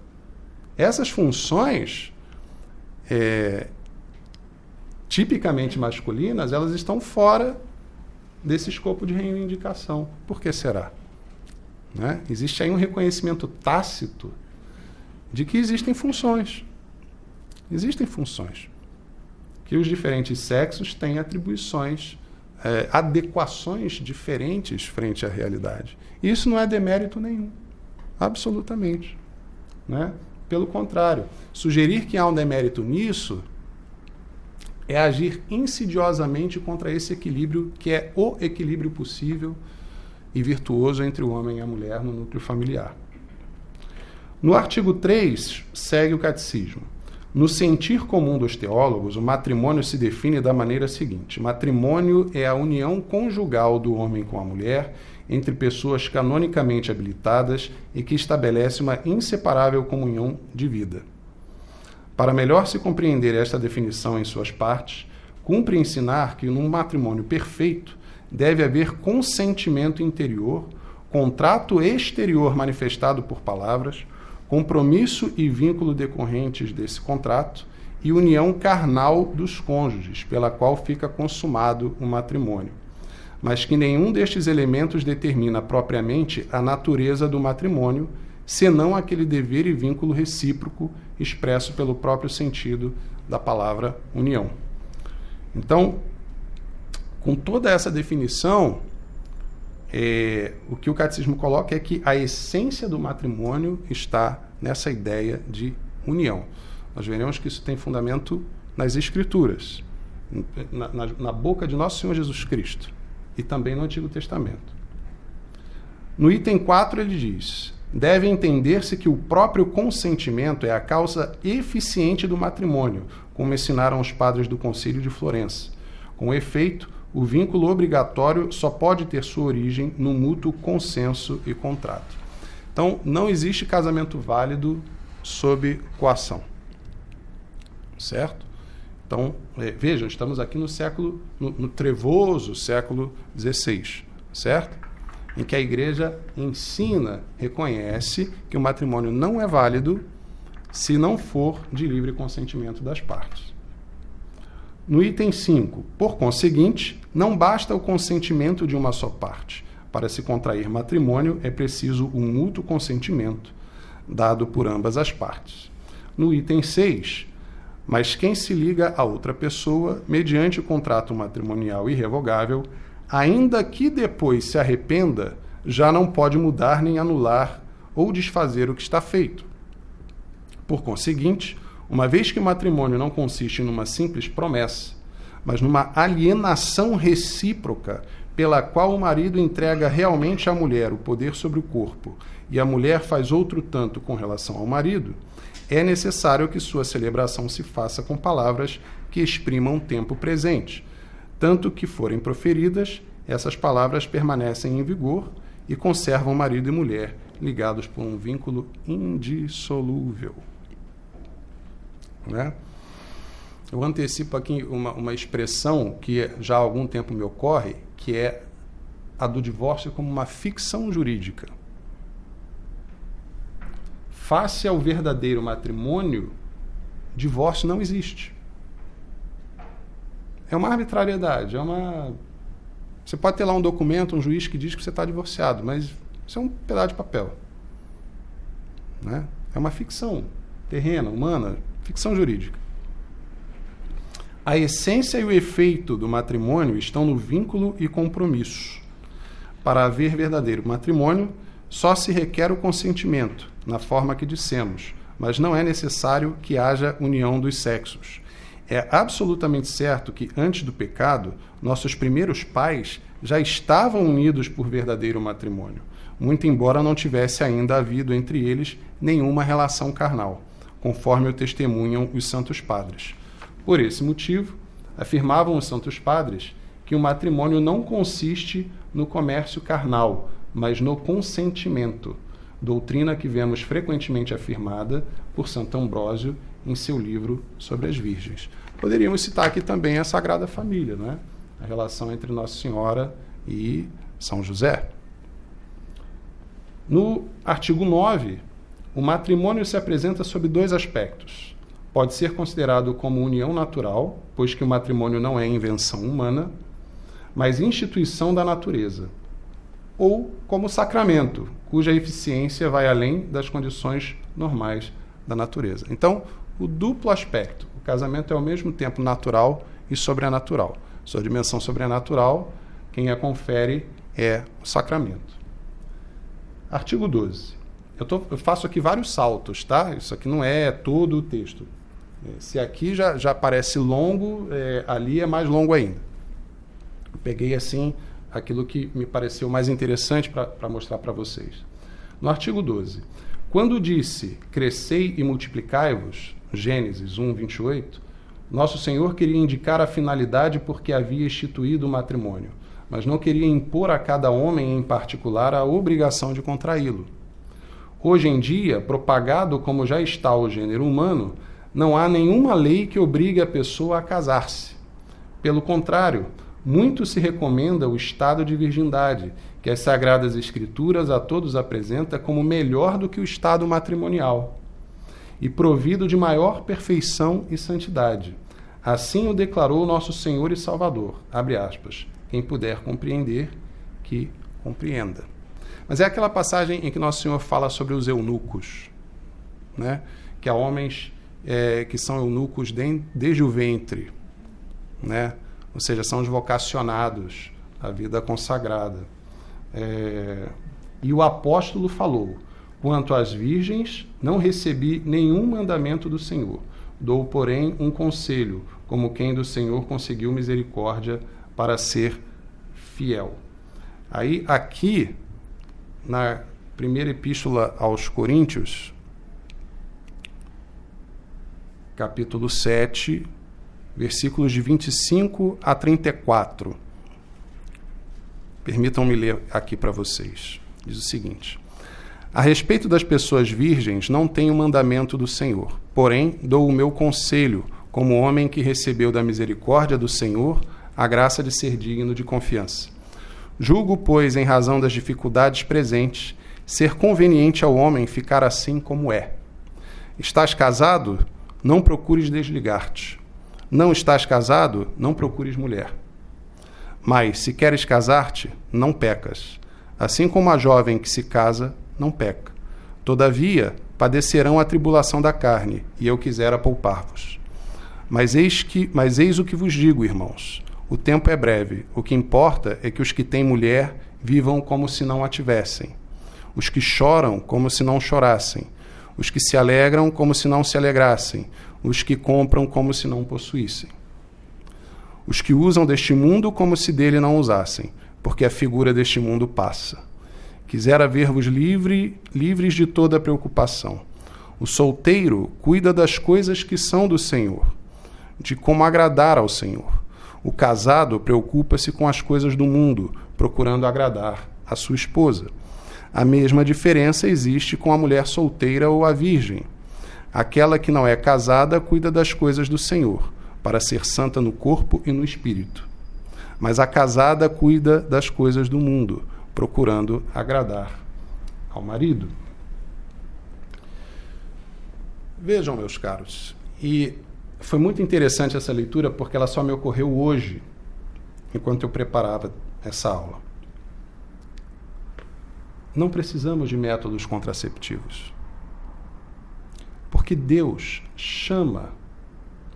Essas funções, tipicamente masculinas, elas estão fora desse escopo de reivindicação. Por que será? Né? Existe aí um reconhecimento tácito de que existem funções. Existem funções. Que os diferentes sexos têm atribuições, adequações diferentes frente à realidade. E isso não é demérito nenhum. Absolutamente. Né? Pelo contrário, sugerir que há um demérito nisso é agir insidiosamente contra esse equilíbrio que é o equilíbrio possível e virtuoso entre o homem e a mulher no núcleo familiar. No artigo 3, segue o catecismo. No sentir comum dos teólogos, o matrimônio se define da maneira seguinte: matrimônio é a união conjugal do homem com a mulher entre pessoas canonicamente habilitadas e que estabelece uma inseparável comunhão de vida. Para melhor se compreender esta definição em suas partes, cumpre ensinar que num matrimônio perfeito deve haver consentimento interior, contrato exterior manifestado por palavras, compromisso e vínculo decorrentes desse contrato e união carnal dos cônjuges, pela qual fica consumado o matrimônio. Mas que nenhum destes elementos determina propriamente a natureza do matrimônio, senão aquele dever e vínculo recíproco expresso pelo próprio sentido da palavra união. Então, com toda essa definição, o que o catecismo coloca é que a essência do matrimônio está nessa ideia de união. Nós veremos que isso tem fundamento nas Escrituras, na boca de Nosso Senhor Jesus Cristo e também no Antigo Testamento. No item 4 ele diz: deve entender-se que o próprio consentimento é a causa eficiente do matrimônio, como ensinaram os padres do Concílio de Florença. Com efeito, o vínculo obrigatório só pode ter sua origem no mútuo consenso e contrato. Então, não existe casamento válido sob coação. Certo? Então, vejam, estamos aqui no trevoso século XVI, certo? Em que a Igreja ensina, reconhece que o matrimônio não é válido se não for de livre consentimento das partes. No item 5, por conseguinte, não basta o consentimento de uma só parte. Para se contrair matrimônio, é preciso um mútuo consentimento, dado por ambas as partes. No item 6, mas quem se liga a outra pessoa, mediante o contrato matrimonial irrevogável, ainda que depois se arrependa, já não pode mudar nem anular ou desfazer o que está feito. Por conseguinte, uma vez que o matrimônio não consiste numa simples promessa, mas numa alienação recíproca pela qual o marido entrega realmente à mulher o poder sobre o corpo e a mulher faz outro tanto com relação ao marido, é necessário que sua celebração se faça com palavras que exprimam o tempo presente. Tanto que forem proferidas, essas palavras permanecem em vigor e conservam marido e mulher ligados por um vínculo indissolúvel. Né? Eu antecipo aqui uma expressão que já há algum tempo me ocorre, que é a do divórcio como uma ficção jurídica. Face ao verdadeiro matrimônio, divórcio não existe. É uma arbitrariedade, Você pode ter lá um documento, um juiz que diz que você está divorciado, mas isso é um pedaço de papel. Né? É uma ficção terrena, humana, ficção jurídica. A essência e o efeito do matrimônio estão no vínculo e compromisso. Para haver verdadeiro matrimônio, só se requer o consentimento, na forma que dissemos, mas não é necessário que haja união dos sexos. É absolutamente certo que, antes do pecado, nossos primeiros pais já estavam unidos por verdadeiro matrimônio, muito embora não tivesse ainda havido entre eles nenhuma relação carnal, conforme o testemunham os santos padres. Por esse motivo, afirmavam os santos padres que o matrimônio não consiste no comércio carnal, mas no consentimento, doutrina que vemos frequentemente afirmada por Santo Ambrósio em seu livro sobre as Virgens. Poderíamos citar aqui também a Sagrada Família, não é? A relação entre Nossa Senhora e São José. No artigo 9, o matrimônio se apresenta sob dois aspectos. Pode ser considerado como união natural, pois que o matrimônio não é invenção humana, mas instituição da natureza, ou como sacramento, cuja eficiência vai além das condições normais da natureza. Então, o duplo aspecto. O casamento é ao mesmo tempo natural e sobrenatural. Sua dimensão sobrenatural, quem a confere é o sacramento. Artigo 12. Eu faço aqui vários saltos, tá? Isso aqui não é todo o texto. Se aqui já parece longo, ali é mais longo ainda. Eu peguei, assim, aquilo que me pareceu mais interessante para mostrar para vocês. No artigo 12. Quando disse, crescei e multiplicai-vos, Gênesis 1, 28, nosso Senhor queria indicar a finalidade porque havia instituído o matrimônio, mas não queria impor a cada homem em particular a obrigação de contraí-lo. Hoje em dia, propagado como já está o gênero humano, não há nenhuma lei que obrigue a pessoa a casar-se. Pelo contrário, muito se recomenda o estado de virgindade, que as Sagradas Escrituras a todos apresenta como melhor do que o estado matrimonial, e provido de maior perfeição e santidade. Assim o declarou nosso Senhor e Salvador. Abre aspas. Quem puder compreender, que compreenda. Mas é aquela passagem em que nosso Senhor fala sobre os eunucos, né? Que há homens que são eunucos desde o ventre, né? Ou seja, são os vocacionados à vida consagrada. E o apóstolo falou, quanto às virgens, não recebi nenhum mandamento do Senhor. Dou, porém, um conselho, como quem do Senhor conseguiu misericórdia para ser fiel. Aí, aqui, na primeira epístola aos Coríntios, capítulo 7, versículos de 25 a 34. Permitam-me ler aqui para vocês. Diz o seguinte: a respeito das pessoas virgens, não tenho mandamento do Senhor, porém dou o meu conselho, como homem que recebeu da misericórdia do Senhor a graça de ser digno de confiança. Julgo, pois, em razão das dificuldades presentes, ser conveniente ao homem ficar assim como é. Estás casado? Não procures desligar-te. Não estás casado? Não procures mulher. Mas, se queres casar-te, não pecas. Assim como a jovem que se casa, não peca. Todavia, padecerão a tribulação da carne, e eu quisera poupar-vos. Mas eis o que vos digo, irmãos. O tempo é breve. O que importa é que os que têm mulher vivam como se não a tivessem. Os que choram como se não chorassem. Os que se alegram como se não se alegrassem. Os que compram como se não possuíssem. Os que usam deste mundo como se dele não usassem, porque a figura deste mundo passa. Quisera ver-vos livres de toda preocupação. O solteiro cuida das coisas que são do Senhor, de como agradar ao Senhor. O casado preocupa-se com as coisas do mundo, procurando agradar a sua esposa. A mesma diferença existe com a mulher solteira ou a virgem. Aquela que não é casada cuida das coisas do Senhor, para ser santa no corpo e no espírito. Mas a casada cuida das coisas do mundo, procurando agradar ao marido. Vejam, meus caros, e foi muito interessante essa leitura porque ela só me ocorreu hoje, enquanto eu preparava essa aula. Não precisamos de métodos contraceptivos, porque Deus chama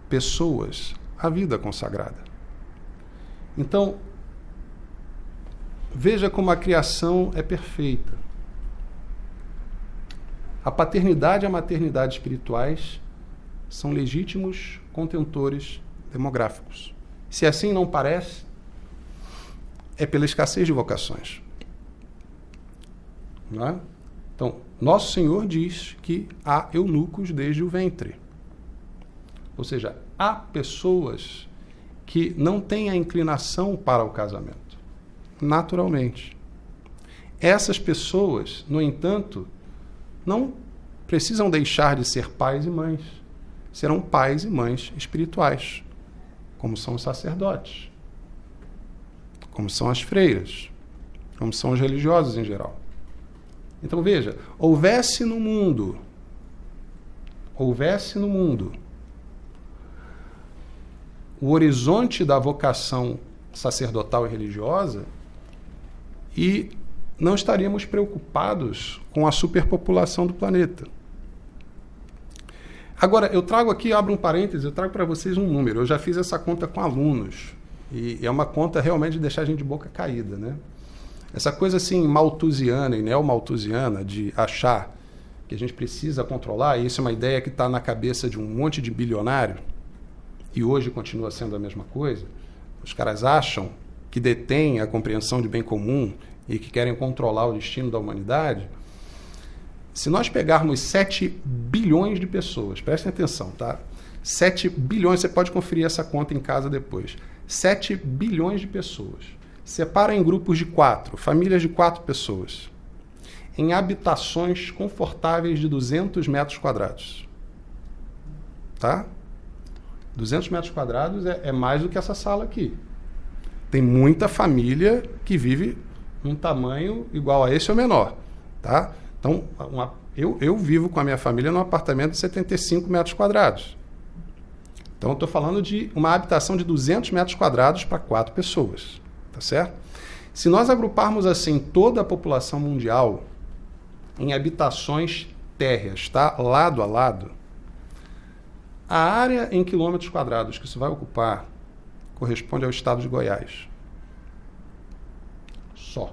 pessoas à vida consagrada. Então, veja como a criação é perfeita. A paternidade e a maternidade espirituais são legítimos contentores demográficos. Se assim não parece, é pela escassez de vocações. Não é? Então, nosso Senhor diz que há eunucos desde o ventre. Ou seja, há pessoas que não têm a inclinação para o casamento, naturalmente. Essas pessoas, no entanto, não precisam deixar de ser pais e mães. Serão pais e mães espirituais, como são os sacerdotes, como são as freiras, como são os religiosos em geral. Então, veja, houvesse no mundo o horizonte da vocação sacerdotal e religiosa, e não estaríamos preocupados com a superpopulação do planeta. Agora, eu trago aqui, abro um parêntese, eu trago para vocês um número. Eu já fiz essa conta com alunos, e é uma conta realmente de deixar a gente de boca caída, né? Essa coisa assim malthusiana e neomalthusiana de achar que a gente precisa controlar, e isso é uma ideia que está na cabeça de um monte de bilionário, e hoje continua sendo a mesma coisa. Os caras acham que detêm a compreensão de bem comum e que querem controlar o destino da humanidade. Se nós pegarmos 7 bilhões de pessoas, prestem atenção, tá? 7 bilhões, você pode conferir essa conta em casa depois. 7 bilhões de pessoas. Separa em grupos de 4, famílias de 4 pessoas, em habitações confortáveis de 200 metros quadrados. Tá? 200 metros quadrados é mais do que essa sala aqui. Tem muita família que vive num tamanho igual a esse ou menor. Tá? Então, eu vivo com a minha família num apartamento de 75 metros quadrados. Então, eu estou falando de uma habitação de 200 metros quadrados para 4 pessoas. Tá certo? Se nós agruparmos assim toda a população mundial em habitações térreas, tá? Lado a lado, a área em quilômetros quadrados que isso vai ocupar corresponde ao estado de Goiás. Só.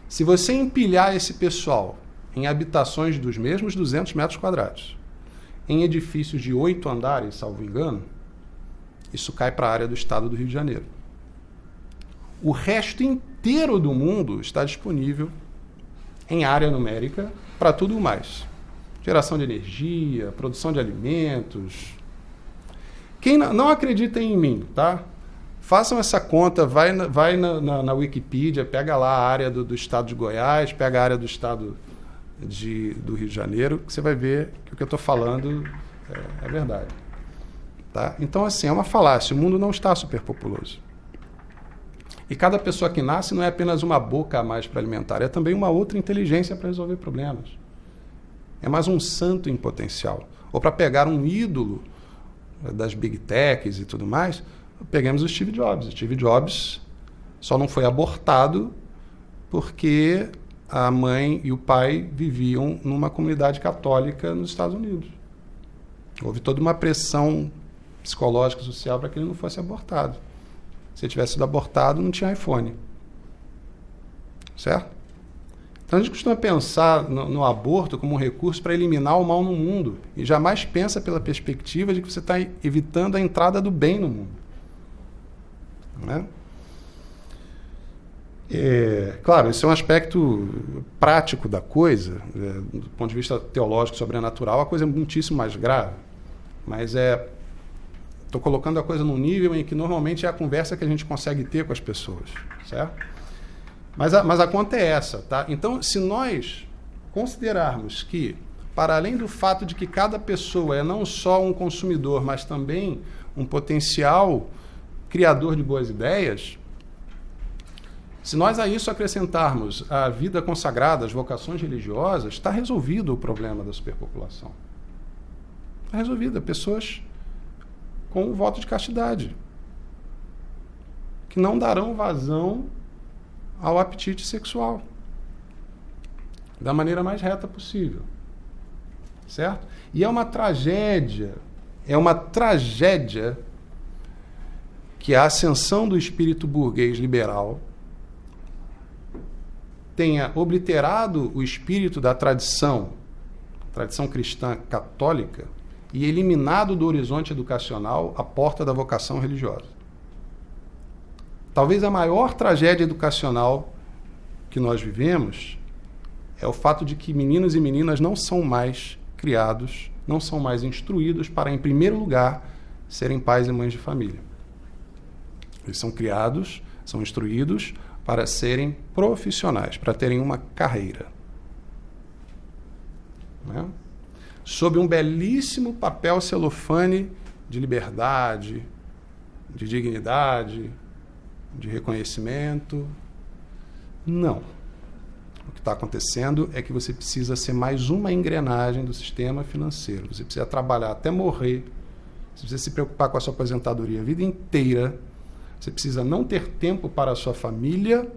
Se você empilhar esse pessoal em habitações dos mesmos 200 metros quadrados, em edifícios de 8 andares, salvo engano, isso cai para a área do estado do Rio de Janeiro. O resto inteiro do mundo está disponível em área numérica para tudo mais. Geração de energia, produção de alimentos. Quem não acredita em mim, tá? Façam essa conta, vai na Wikipedia, pega lá a área do estado de Goiás, pega a área do estado do Rio de Janeiro, que você vai ver que o que eu estou falando é verdade. Tá? Então, assim, é uma falácia. O mundo não está superpopuloso. E cada pessoa que nasce não é apenas uma boca a mais para alimentar, é também uma outra inteligência para resolver problemas. É mais um santo em potencial. Ou para pegar um ídolo das big techs e tudo mais, pegamos o Steve Jobs. O Steve Jobs só não foi abortado porque a mãe e o pai viviam numa comunidade católica nos Estados Unidos. Houve toda uma pressão psicológica e social para que ele não fosse abortado. Se ele tivesse sido abortado, não tinha iPhone. Certo? Então a gente costuma pensar no aborto como um recurso para eliminar o mal no mundo e jamais pensa pela perspectiva de que você está evitando a entrada do bem no mundo. Né? Claro, esse é um aspecto prático da coisa, do ponto de vista teológico sobrenatural, a coisa é muitíssimo mais grave, mas estou colocando a coisa num nível em que normalmente é a conversa que a gente consegue ter com as pessoas, certo? Mas a conta é essa, tá? Então, se nós considerarmos que, para além do fato de que cada pessoa é não só um consumidor, mas também um potencial criador de boas ideias, se nós a isso acrescentarmos a vida consagrada, as vocações religiosas, está resolvido o problema da superpopulação. Está resolvido. Pessoas com o voto de castidade, que não darão vazão ao apetite sexual da maneira mais reta possível. Certo? E é uma tragédia que a ascensão do espírito burguês liberal tenha obliterado o espírito da tradição cristã católica e eliminado do horizonte educacional a porta da vocação religiosa. Talvez a maior tragédia educacional que nós vivemos é o fato de que meninos e meninas não são mais criados, não são mais instruídos para, em primeiro lugar, serem pais e mães de família. Eles são criados, são instruídos para serem profissionais, para terem uma carreira. Né? Sob um belíssimo papel celofane de liberdade, de dignidade, de reconhecimento. Não. O que está acontecendo é que você precisa ser mais uma engrenagem do sistema financeiro. Você precisa trabalhar até morrer. Você precisa se preocupar com a sua aposentadoria a vida inteira. Você precisa não ter tempo para a sua família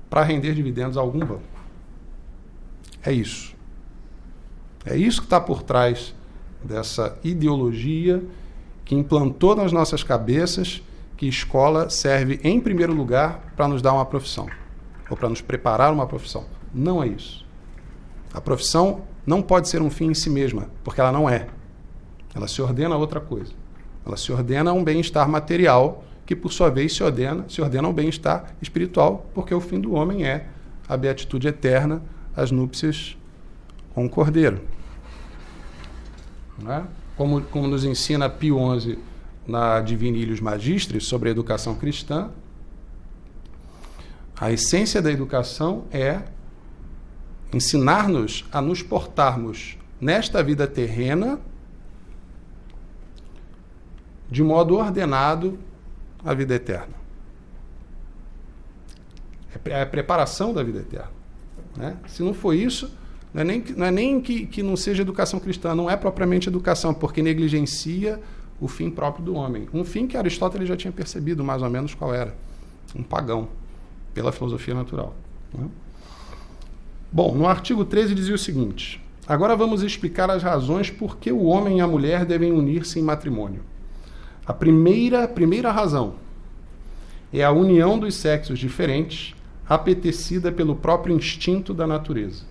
para render dividendos a algum banco. É isso. É isso que está por trás dessa ideologia que implantou nas nossas cabeças que escola serve, em primeiro lugar, para nos dar uma profissão, ou para nos preparar uma profissão. Não é isso. A profissão não pode ser um fim em si mesma, porque ela não é. Ela se ordena a outra coisa. Ela se ordena a um bem-estar material, que, por sua vez, se ordena a um bem-estar espiritual, porque o fim do homem é a beatitude eterna, as núpcias com o Cordeiro. Não é? Como nos ensina Pio XI na Divini Ilius Magistris sobre a educação cristã, a essência da educação é ensinar-nos a nos portarmos nesta vida terrena de modo ordenado à vida eterna. É a preparação da vida eterna. Né? Se não for isso, não é nem que não seja educação cristã, não é propriamente educação, porque negligencia o fim próprio do homem. Um fim que Aristóteles já tinha percebido mais ou menos qual era. Um pagão, pela filosofia natural. Né? Bom, no artigo 13 dizia o seguinte: agora vamos explicar as razões por que o homem e a mulher devem unir-se em matrimônio. A primeira razão é a união dos sexos diferentes, apetecida pelo próprio instinto da natureza,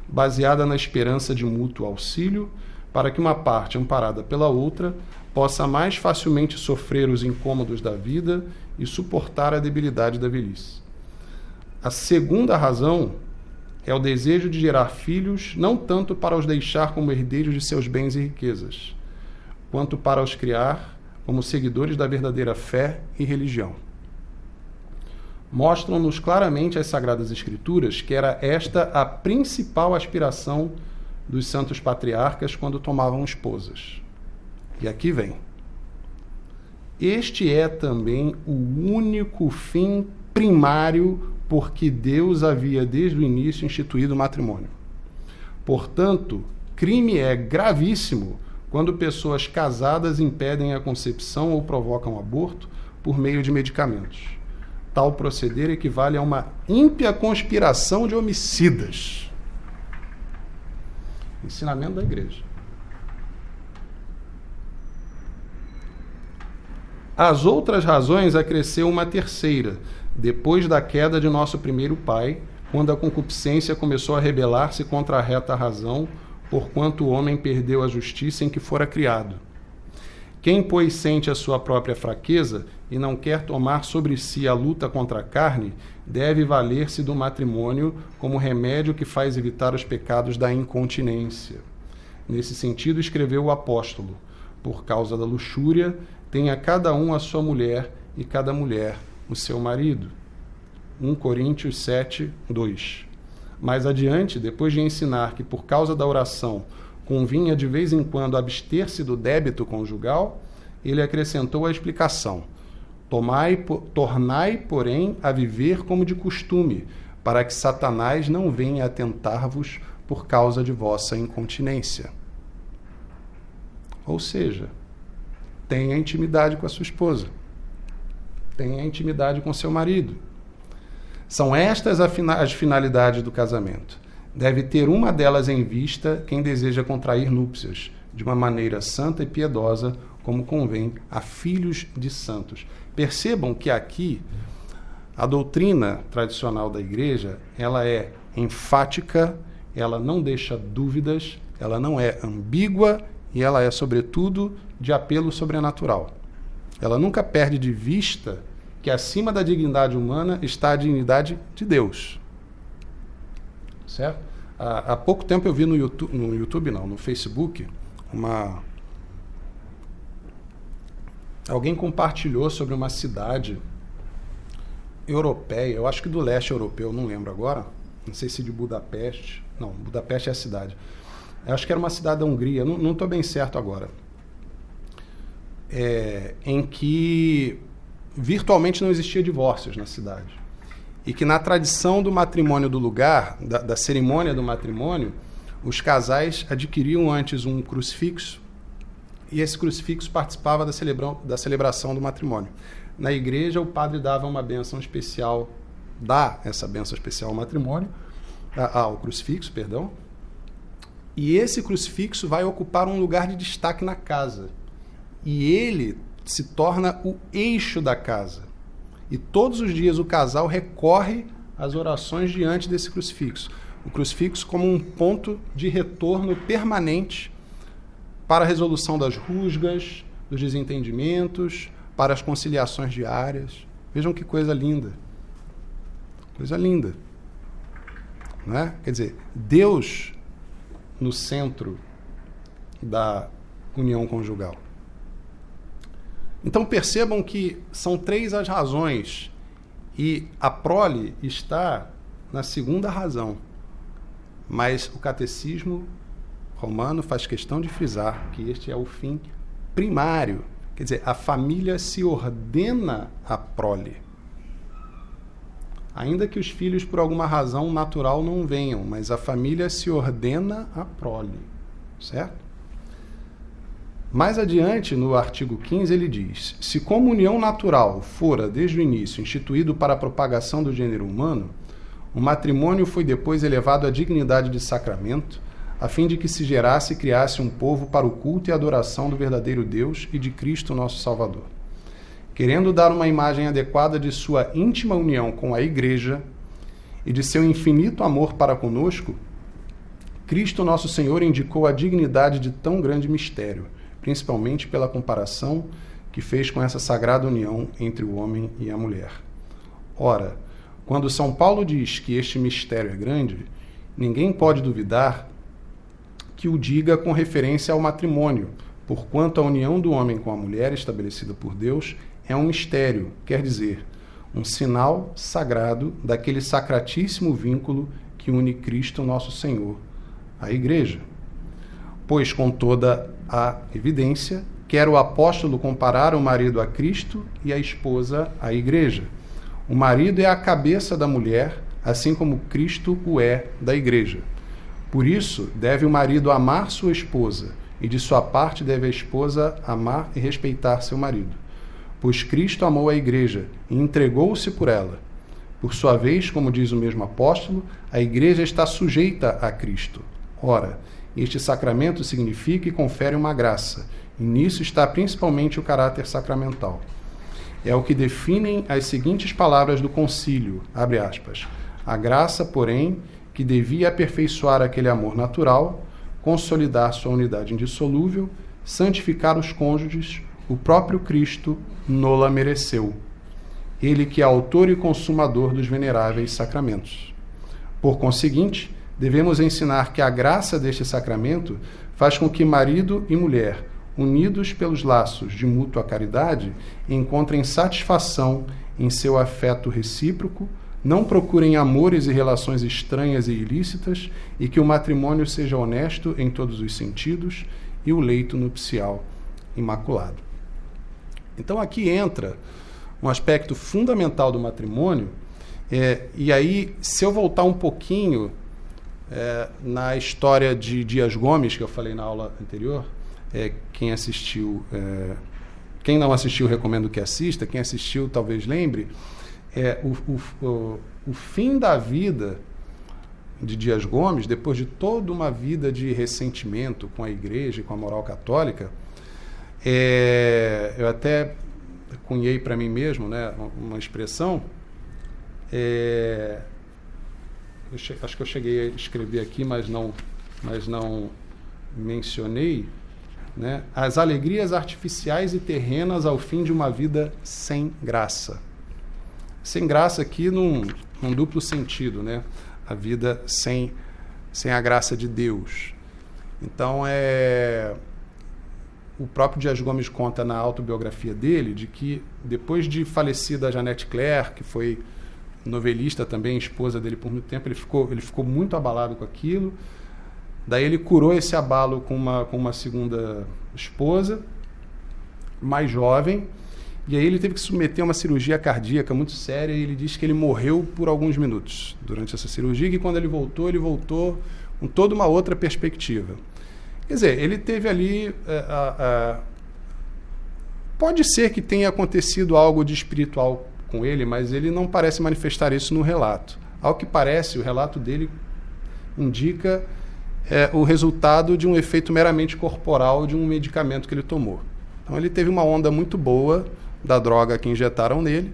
baseada na esperança de mútuo auxílio, para que uma parte amparada pela outra possa mais facilmente sofrer os incômodos da vida e suportar a debilidade da velhice. A segunda razão é o desejo de gerar filhos, não tanto para os deixar como herdeiros de seus bens e riquezas, quanto para os criar como seguidores da verdadeira fé e religião. Mostram-nos claramente as Sagradas Escrituras que era esta a principal aspiração dos santos patriarcas quando tomavam esposas. E aqui vem. Este é também o único fim primário por que Deus havia desde o início instituído o matrimônio. Portanto, crime é gravíssimo quando pessoas casadas impedem a concepção ou provocam aborto por meio de medicamentos. Tal proceder equivale a uma ímpia conspiração de homicidas. Ensinamento da Igreja. As outras razões acresceu uma terceira, depois da queda de nosso primeiro pai, quando a concupiscência começou a rebelar-se contra a reta razão, porquanto o homem perdeu a justiça em que fora criado. Quem, pois, sente a sua própria fraqueza e não quer tomar sobre si a luta contra a carne, deve valer-se do matrimônio como remédio que faz evitar os pecados da incontinência. Nesse sentido, escreveu o apóstolo: por causa da luxúria, tenha cada um a sua mulher e cada mulher o seu marido. 1 Coríntios 7, 2. Mais adiante, depois de ensinar que por causa da oração convinha de vez em quando abster-se do débito conjugal, ele acrescentou a explicação: tornai, porém, a viver como de costume, para que Satanás não venha a tentar-vos por causa de vossa incontinência. Ou seja, tenha intimidade com a sua esposa, tenha intimidade com seu marido. São estas as finalidades do casamento. Deve ter uma delas em vista quem deseja contrair núpcias, de uma maneira santa e piedosa, como convém a filhos de santos. Percebam que aqui a doutrina tradicional da Igreja, ela é enfática, ela não deixa dúvidas, ela não é ambígua e ela é, sobretudo, de apelo sobrenatural. Ela nunca perde de vista que acima da dignidade humana está a dignidade de Deus. Certo? Há pouco tempo eu vi no Facebook, alguém compartilhou sobre uma cidade europeia, eu acho que do leste europeu, não lembro agora, não sei se de Budapeste, não, Budapeste é a cidade. Eu acho que era uma cidade da Hungria, não estou bem certo agora. Em que virtualmente não existia divórcios na cidade. E que na tradição do matrimônio do lugar, da cerimônia do matrimônio, os casais adquiriam antes um crucifixo, e esse crucifixo participava da celebração do matrimônio. Na igreja, o padre dava uma bênção especial, dá essa bênção especial ao matrimônio, ao crucifixo, perdão, e esse crucifixo vai ocupar um lugar de destaque na casa. E ele se torna o eixo da casa. E todos os dias o casal recorre às orações diante desse crucifixo. O crucifixo como um ponto de retorno permanente para a resolução das rusgas, dos desentendimentos, para as conciliações diárias. Vejam que coisa linda. Coisa linda. Não é? Quer dizer, Deus no centro da união conjugal. Então percebam que são 3 as razões e a prole está na segunda razão. Mas o catecismo romano faz questão de frisar que este é o fim primário. Quer dizer, a família se ordena à prole. Ainda que os filhos, por alguma razão natural, não venham, mas a família se ordena à prole. Certo? Mais adiante, no artigo 15, ele diz: se como união natural fora, desde o início, instituído para a propagação do gênero humano, o matrimônio foi depois elevado à dignidade de sacramento, a fim de que se gerasse e criasse um povo para o culto e adoração do verdadeiro Deus e de Cristo nosso Salvador. Querendo dar uma imagem adequada de sua íntima união com a Igreja e de seu infinito amor para conosco, Cristo nosso Senhor indicou a dignidade de tão grande mistério, principalmente pela comparação que fez com essa sagrada união entre o homem e a mulher. Ora, quando São Paulo diz que este mistério é grande, ninguém pode duvidar que o diga com referência ao matrimônio, porquanto a união do homem com a mulher estabelecida por Deus é um mistério, quer dizer, um sinal sagrado daquele sacratíssimo vínculo que une Cristo nosso Senhor à Igreja. Pois, com toda a evidência, quer o apóstolo comparar o marido a Cristo e a esposa à Igreja. O marido é a cabeça da mulher, assim como Cristo o é da Igreja. Por isso, deve o marido amar sua esposa, e de sua parte deve a esposa amar e respeitar seu marido. Pois Cristo amou a Igreja e entregou-se por ela. Por sua vez, como diz o mesmo apóstolo, a Igreja está sujeita a Cristo. Ora, este sacramento significa e confere uma graça, e nisso está principalmente o caráter sacramental. É o que definem as seguintes palavras do concílio, abre aspas, a graça, porém, que devia aperfeiçoar aquele amor natural, consolidar sua unidade indissolúvel, santificar os cônjuges, o próprio Cristo nola mereceu. Ele que é autor e consumador dos veneráveis sacramentos. Por conseguinte, devemos ensinar que a graça deste sacramento faz com que marido e mulher, unidos pelos laços de mútua caridade, encontrem satisfação em seu afeto recíproco, não procurem amores e relações estranhas e ilícitas, e que o matrimônio seja honesto em todos os sentidos e o leito nupcial imaculado. Então aqui entra um aspecto fundamental do matrimônio, e aí, se eu voltar um pouquinho na história de Dias Gomes, que eu falei na aula anterior, quem assistiu, quem não assistiu, recomendo que assista, quem assistiu talvez lembre, o fim da vida de Dias Gomes, depois de toda uma vida de ressentimento com a Igreja e com a moral católica, eu até cunhei para mim mesmo, né, uma expressão, acho que eu cheguei a escrever aqui, mas não mencionei, né, as alegrias artificiais e terrenas ao fim de uma vida sem graça. Sem graça aqui num duplo sentido, né? A vida sem a graça de Deus. Então, o próprio Dias Gomes conta na autobiografia dele de que, depois de falecida a Jeanette Claire, que foi novelista também, esposa dele por muito tempo, ele ficou muito abalado com aquilo. Daí ele curou esse abalo com uma segunda esposa, mais jovem, E aí ele teve que submeter a uma cirurgia cardíaca muito séria, e ele diz que ele morreu por alguns minutos durante essa cirurgia, e que quando ele voltou com toda uma outra perspectiva. Quer dizer, ele teve ali... Pode ser que tenha acontecido algo de espiritual com ele, mas ele não parece manifestar isso no relato. Ao que parece, o relato dele indica o resultado de um efeito meramente corporal de um medicamento que ele tomou. Então ele teve uma onda muito boa da droga que injetaram nele,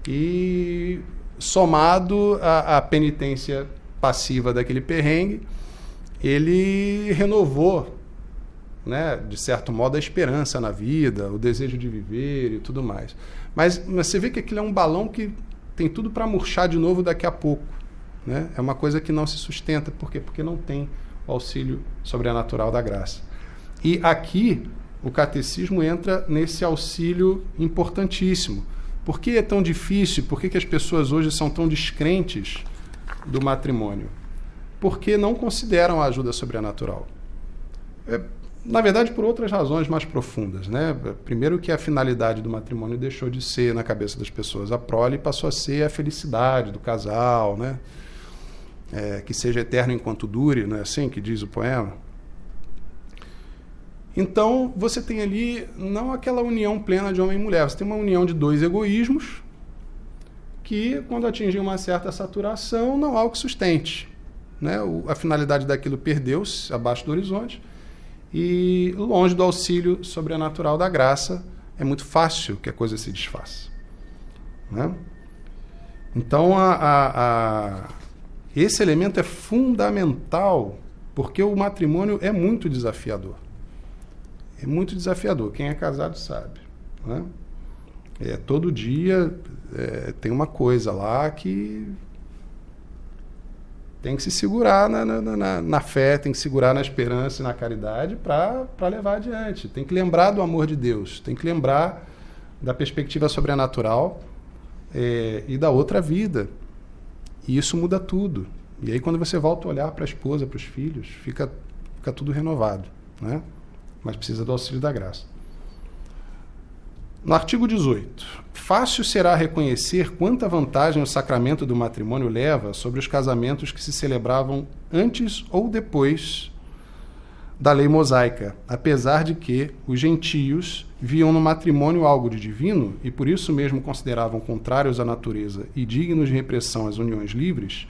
e somado à penitência passiva daquele perrengue, ele renovou, né, de certo modo, a esperança na vida, o desejo de viver e tudo mais. Mas você vê que aquilo é um balão que tem tudo para murchar de novo daqui a pouco, né? É uma coisa que não se sustenta. Por quê? Porque não tem o auxílio sobrenatural da graça. E aqui o catecismo entra nesse auxílio importantíssimo. Por que é tão difícil? Por que as pessoas hoje são tão descrentes do matrimônio? Porque não consideram a ajuda sobrenatural. Na verdade, por outras razões mais profundas, né? Primeiro, que a finalidade do matrimônio deixou de ser, na cabeça das pessoas, a prole, e passou a ser a felicidade do casal, né? Que seja eterno enquanto dure, não é assim que diz o poema? Então, você tem ali não aquela união plena de homem e mulher, você tem uma união de dois egoísmos que, quando atingem uma certa saturação, não há o que sustente, né? A finalidade daquilo perdeu-se abaixo do horizonte, e longe do auxílio sobrenatural da graça, é muito fácil que a coisa se desfaça, né? Então, esse elemento é fundamental, porque o matrimônio é muito desafiador. É muito desafiador. Quem é casado sabe, né? Todo dia tem uma coisa lá que tem que se segurar na fé, tem que segurar na esperança e na caridade para levar adiante. Tem que lembrar do amor de Deus, tem que lembrar da perspectiva sobrenatural e da outra vida. E isso muda tudo. E aí, quando você volta a olhar para a esposa, para os filhos, fica tudo renovado, né? Mas precisa do auxílio da graça. No artigo 18, fácil será reconhecer quanta vantagem o sacramento do matrimônio leva sobre os casamentos que se celebravam antes ou depois da lei mosaica, apesar de que os gentios viam no matrimônio algo de divino e por isso mesmo consideravam contrários à natureza e dignos de repressão as uniões livres,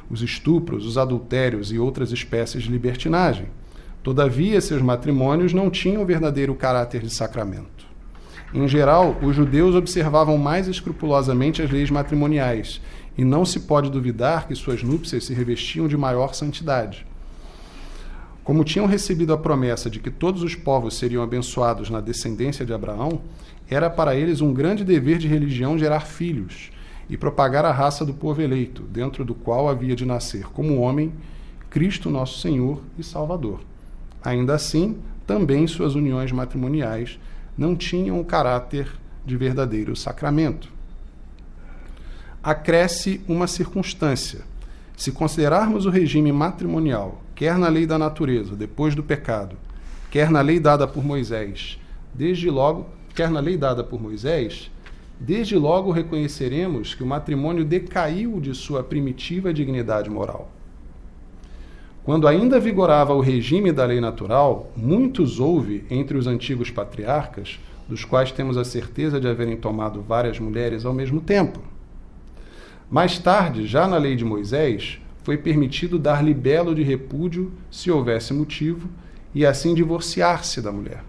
os estupros, os adultérios e outras espécies de libertinagem. Todavia, seus matrimônios não tinham verdadeiro caráter de sacramento. Em geral, os judeus observavam mais escrupulosamente as leis matrimoniais, e não se pode duvidar que suas núpcias se revestiam de maior santidade. Como tinham recebido a promessa de que todos os povos seriam abençoados na descendência de Abraão, era para eles um grande dever de religião gerar filhos e propagar a raça do povo eleito, dentro do qual havia de nascer como homem Cristo nosso Senhor e Salvador. Ainda assim, também suas uniões matrimoniais não tinham o caráter de verdadeiro sacramento. Acresce uma circunstância. Se considerarmos o regime matrimonial, quer na lei da natureza, depois do pecado, quer na lei dada por Moisés, desde logo reconheceremos que o matrimônio decaiu de sua primitiva dignidade moral. Quando ainda vigorava o regime da lei natural, muitos houve entre os antigos patriarcas, dos quais temos a certeza de haverem tomado várias mulheres ao mesmo tempo. Mais tarde, já na lei de Moisés, foi permitido dar libelo de repúdio, se houvesse motivo, e assim divorciar-se da mulher.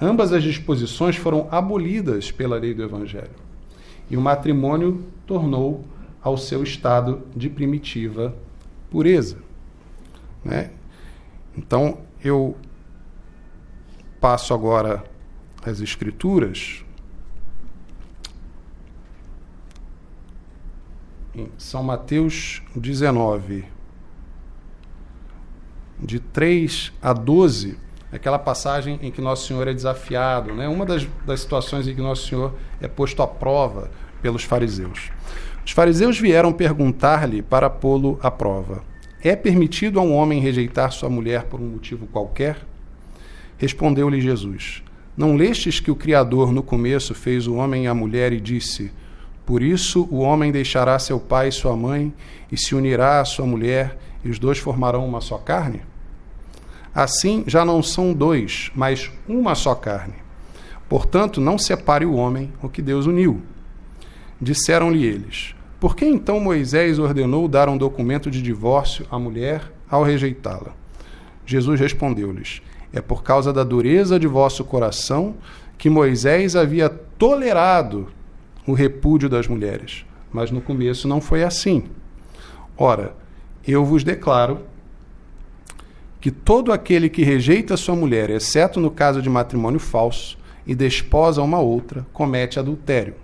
Ambas as disposições foram abolidas pela lei do Evangelho, e o matrimônio tornou ao seu estado de primitiva pureza. Né? Então, eu passo agora as Escrituras. Em São Mateus 19, de 3 a 12, aquela passagem em que Nosso Senhor é desafiado, né? Uma das situações em que Nosso Senhor é posto à prova pelos fariseus. Os fariseus vieram perguntar-lhe para pô-lo à prova: é permitido a um homem rejeitar sua mulher por um motivo qualquer? Respondeu-lhe Jesus: Não lestes que o Criador no começo fez o homem e a mulher e disse: por isso o homem deixará seu pai e sua mãe e se unirá à sua mulher e os dois formarão uma só carne? Assim já não são dois, mas uma só carne. Portanto, não separe o homem o que Deus uniu. Disseram-lhe eles: por que então Moisés ordenou dar um documento de divórcio à mulher ao rejeitá-la? Jesus respondeu-lhes: é por causa da dureza de vosso coração que Moisés havia tolerado o repúdio das mulheres. Mas no começo não foi assim. Ora, eu vos declaro que todo aquele que rejeita sua mulher, exceto no caso de matrimônio falso, e desposa uma outra, comete adultério.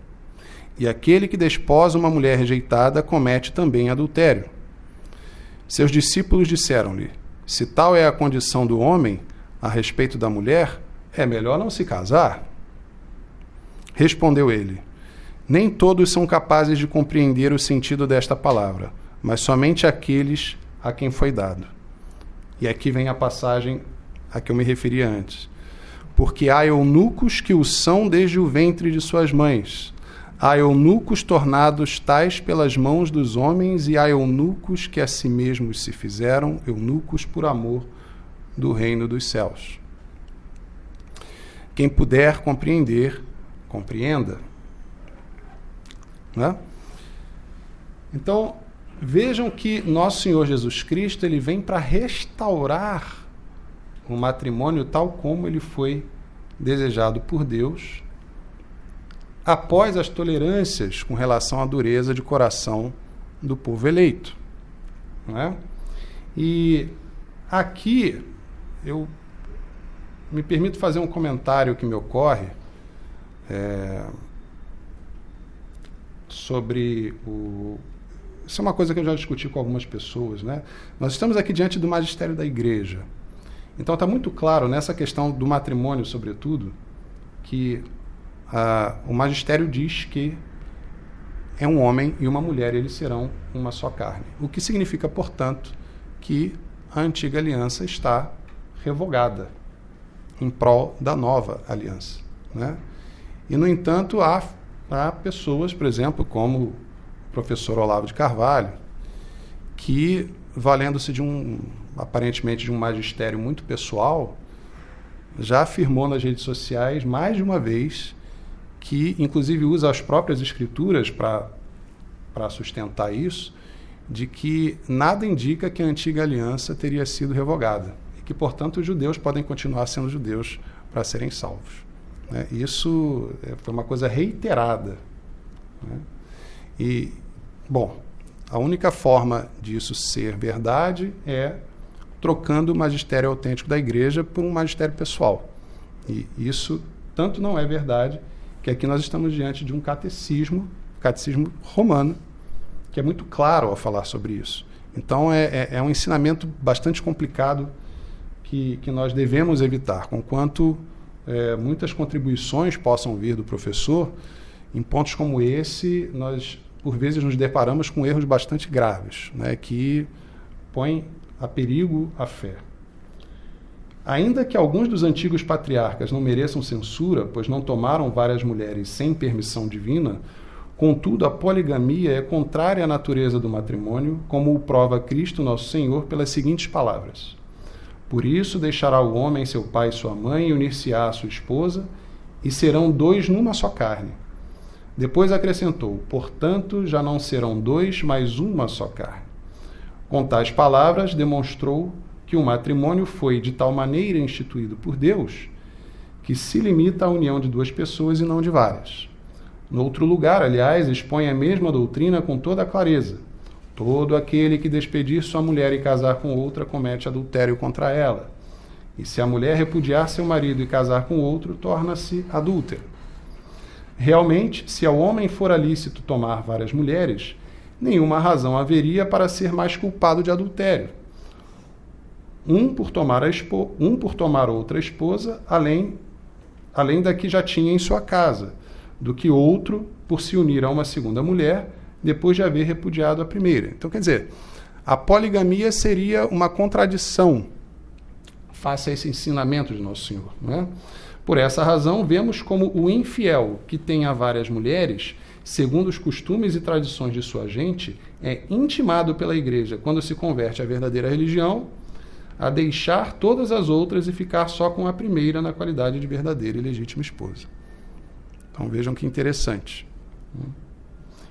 E aquele que desposa uma mulher rejeitada comete também adultério. Seus discípulos disseram-lhe: se tal é a condição do homem a respeito da mulher, é melhor não se casar. Respondeu ele: nem todos são capazes de compreender o sentido desta palavra, mas somente aqueles a quem foi dado. E aqui vem a passagem a que eu me referi antes. Porque há eunucos que o são desde o ventre de suas mães. Há eunucos tornados tais pelas mãos dos homens, e há eunucos que a si mesmos se fizeram eunucos por amor do reino dos céus. Quem puder compreender, compreenda. Né? Então, vejam que nosso Senhor Jesus Cristo, ele vem para restaurar o matrimônio tal como ele foi desejado por Deus, após as tolerâncias com relação à dureza de coração do povo eleito. Não é? E aqui eu me permito fazer um comentário que me ocorre sobre o... Isso é uma coisa que eu já discuti com algumas pessoas, né? Nós estamos aqui diante do magistério da igreja. Então está muito claro nessa questão do matrimônio, sobretudo, que o magistério diz que é um homem e uma mulher, e eles serão uma só carne. O que significa, portanto, que a antiga aliança está revogada em prol da nova aliança, né? E, no entanto, há pessoas, por exemplo, como o professor Olavo de Carvalho, que, valendo-se aparentemente de um magistério muito pessoal, já afirmou nas redes sociais mais de uma vez que, inclusive, usa as próprias escrituras para sustentar isso, de que nada indica que a antiga aliança teria sido revogada e que, portanto, os judeus podem continuar sendo judeus para serem salvos. Né? Isso foi uma coisa reiterada. Né? E, bom, a única forma disso ser verdade é trocando o magistério autêntico da igreja por um magistério pessoal. E isso tanto não é verdade, que aqui nós estamos diante de um catecismo romano, que é muito claro ao falar sobre isso. Então é um ensinamento bastante complicado que nós devemos evitar, conquanto muitas contribuições possam vir do professor, em pontos como esse, nós, por vezes, nos deparamos com erros bastante graves, né, que põem a perigo a fé. Ainda que alguns dos antigos patriarcas não mereçam censura, pois não tomaram várias mulheres sem permissão divina, contudo, a poligamia é contrária à natureza do matrimônio, como o prova Cristo nosso Senhor pelas seguintes palavras: por isso deixará o homem seu pai e sua mãe e unir-se-á à sua esposa, e serão dois numa só carne. Depois acrescentou: portanto, já não serão dois, mas uma só carne. Com tais palavras, demonstrou que o matrimônio foi de tal maneira instituído por Deus que se limita à união de duas pessoas e não de várias. No outro lugar, aliás, expõe a mesma doutrina com toda a clareza. Todo aquele que despedir sua mulher e casar com outra comete adultério contra ela. E se a mulher repudiar seu marido e casar com outro, torna-se adúltera. Realmente, se ao homem for lícito tomar várias mulheres, nenhuma razão haveria para ser mais culpado de adultério. Um por tomar outra esposa, além da que já tinha em sua casa, do que outro por se unir a uma segunda mulher, depois de haver repudiado a primeira. Então, quer dizer, a poligamia seria uma contradição face a esse ensinamento de Nosso Senhor, não é? Por essa razão, vemos como o infiel que tenha várias mulheres, segundo os costumes e tradições de sua gente, é intimado pela igreja, quando se converte à verdadeira religião, a deixar todas as outras e ficar só com a primeira na qualidade de verdadeira e legítima esposa. Então vejam que interessante.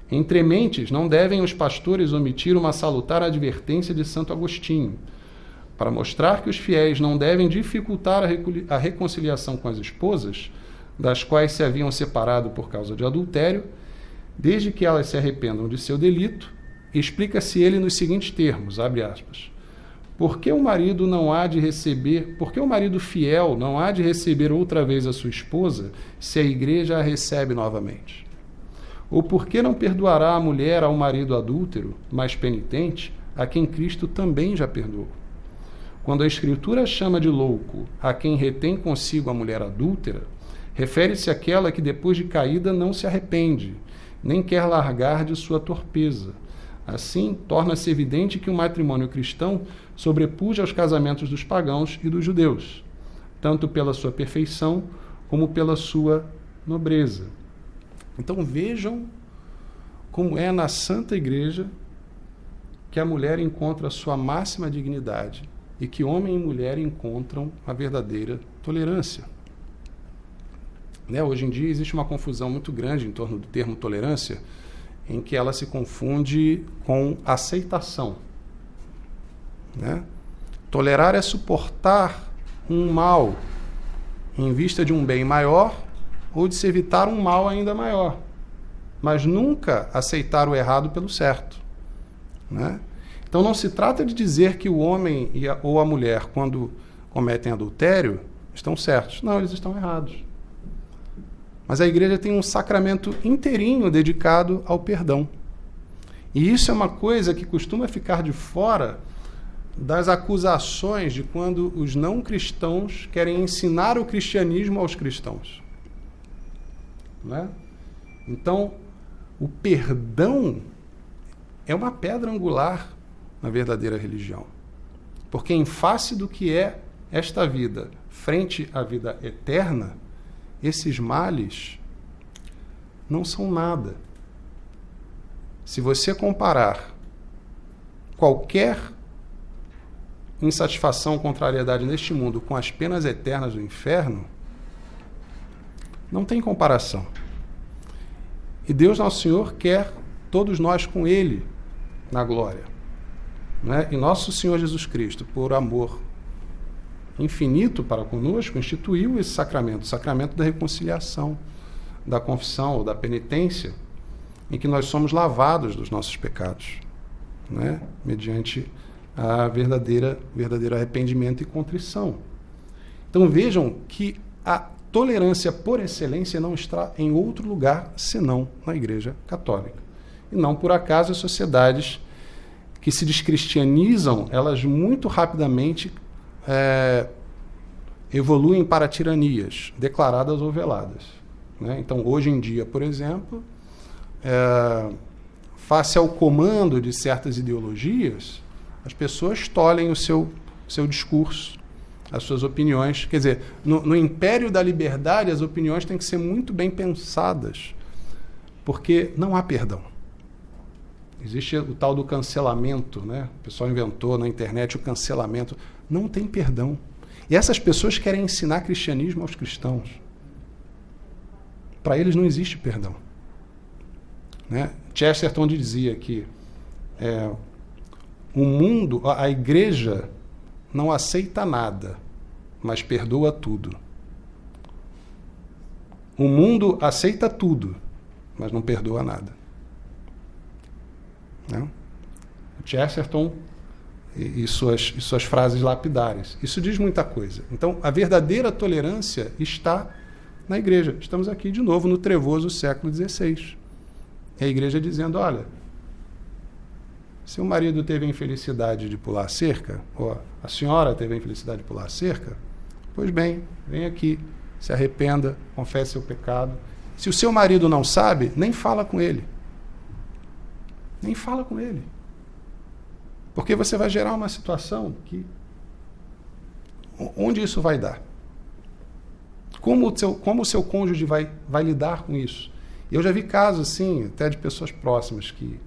Entre mentes, não devem os pastores omitir uma salutar advertência de Santo Agostinho, para mostrar que os fiéis não devem dificultar a reconciliação com as esposas, das quais se haviam separado por causa de adultério, desde que elas se arrependam de seu delito. Explica-se ele nos seguintes termos, abre aspas: por que o marido fiel não há de receber outra vez a sua esposa, se a igreja a recebe novamente? Ou por que não perdoará a mulher ao marido adúltero, mas penitente, a quem Cristo também já perdoou? Quando a Escritura chama de louco a quem retém consigo a mulher adúltera, refere-se àquela que depois de caída não se arrepende, nem quer largar de sua torpeza. Assim, torna-se evidente que o matrimônio cristão sobrepuja aos casamentos dos pagãos e dos judeus, tanto pela sua perfeição como pela sua nobreza. Então vejam como é na Santa Igreja que a mulher encontra a sua máxima dignidade e que homem e mulher encontram a verdadeira tolerância. Hoje em dia existe uma confusão muito grande em torno do termo tolerância, em que ela se confunde com aceitação. Tolerar é suportar um mal em vista de um bem maior ou de se evitar um mal ainda maior, mas nunca aceitar o errado pelo certo. Então não se trata de dizer que o homem ou a mulher, quando cometem adultério, estão certos. Não, eles estão errados. Mas a igreja tem um sacramento inteirinho dedicado ao perdão. E isso é uma coisa que costuma ficar de fora das acusações de quando os não cristãos querem ensinar o cristianismo aos cristãos. Então, o perdão é uma pedra angular na verdadeira religião. Porque em face do que é esta vida, frente à vida eterna, esses males não são nada. Se você comparar qualquer insatisfação, contrariedade neste mundo com as penas eternas do inferno, não tem comparação. E Deus Nosso Senhor quer todos nós com Ele na glória. E Nosso Senhor Jesus Cristo, por amor infinito para conosco, instituiu esse sacramento, o sacramento da reconciliação, da confissão ou da penitência, em que nós somos lavados dos nossos pecados, mediante a verdadeiro arrependimento e contrição. Então vejam que a tolerância por excelência não está em outro lugar senão na Igreja Católica. E não por acaso as sociedades que se descristianizam, elas muito rapidamente evoluem para tiranias, declaradas ou veladas. Então, hoje em dia, por exemplo, face ao comando de certas ideologias, as pessoas tolhem o seu discurso, as suas opiniões. Quer dizer, no império da liberdade, as opiniões têm que ser muito bem pensadas, porque não há perdão. Existe o tal do cancelamento, O pessoal inventou na internet o cancelamento. Não tem perdão. E essas pessoas querem ensinar cristianismo aos cristãos. Para eles não existe perdão. Chesterton dizia que o mundo, a igreja não aceita nada, mas perdoa tudo. O mundo aceita tudo, mas não perdoa nada. Chesterton e suas frases lapidares. Isso diz muita coisa. Então, a verdadeira tolerância está na igreja. Estamos aqui de novo no trevoso século XVI. E a igreja dizendo, olha, se o marido teve a infelicidade de pular a cerca, ou a senhora teve a infelicidade de pular a cerca, pois bem, vem aqui, se arrependa, confesse seu pecado. Se o seu marido não sabe, nem fala com ele. Nem fala com ele. Porque você vai gerar uma situação onde isso vai dar? Como o seu cônjuge vai lidar com isso? Eu já vi casos, assim, até de pessoas próximas, que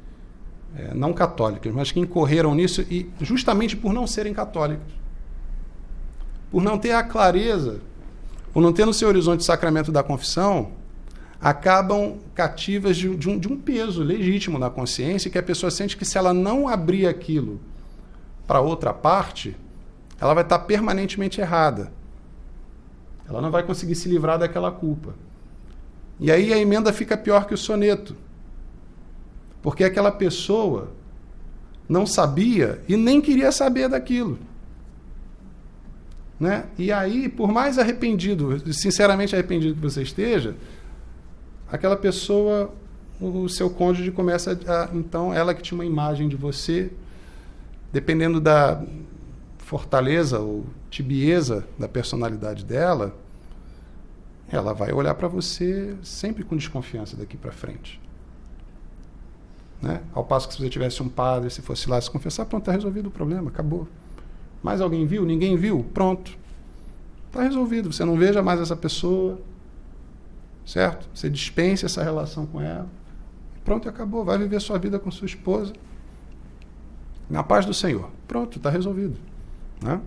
não católicas, mas que incorreram nisso, e justamente por não serem católicas. Por não ter a clareza, por não ter no seu horizonte o sacramento da confissão, acabam cativas de um peso legítimo na consciência, que a pessoa sente que se ela não abrir aquilo para outra parte, ela vai estar permanentemente errada. Ela não vai conseguir se livrar daquela culpa. E aí a emenda fica pior que o soneto. Porque aquela pessoa não sabia e nem queria saber daquilo. Né? E aí, por mais arrependido, sinceramente arrependido que você esteja, aquela pessoa, o seu cônjuge começa a... Então, ela que tinha uma imagem de você, dependendo da fortaleza ou tibieza da personalidade dela, ela vai olhar para você sempre com desconfiança daqui para frente. Né? Ao passo que se você tivesse um padre, se fosse lá se confessar, pronto, está resolvido o problema, acabou. Mais alguém viu? Ninguém viu? Pronto. Está resolvido. Você não veja mais essa pessoa, certo? Você dispensa essa relação com ela. Pronto, acabou. Vai viver sua vida com sua esposa. Na paz do Senhor. Pronto, está resolvido. Né?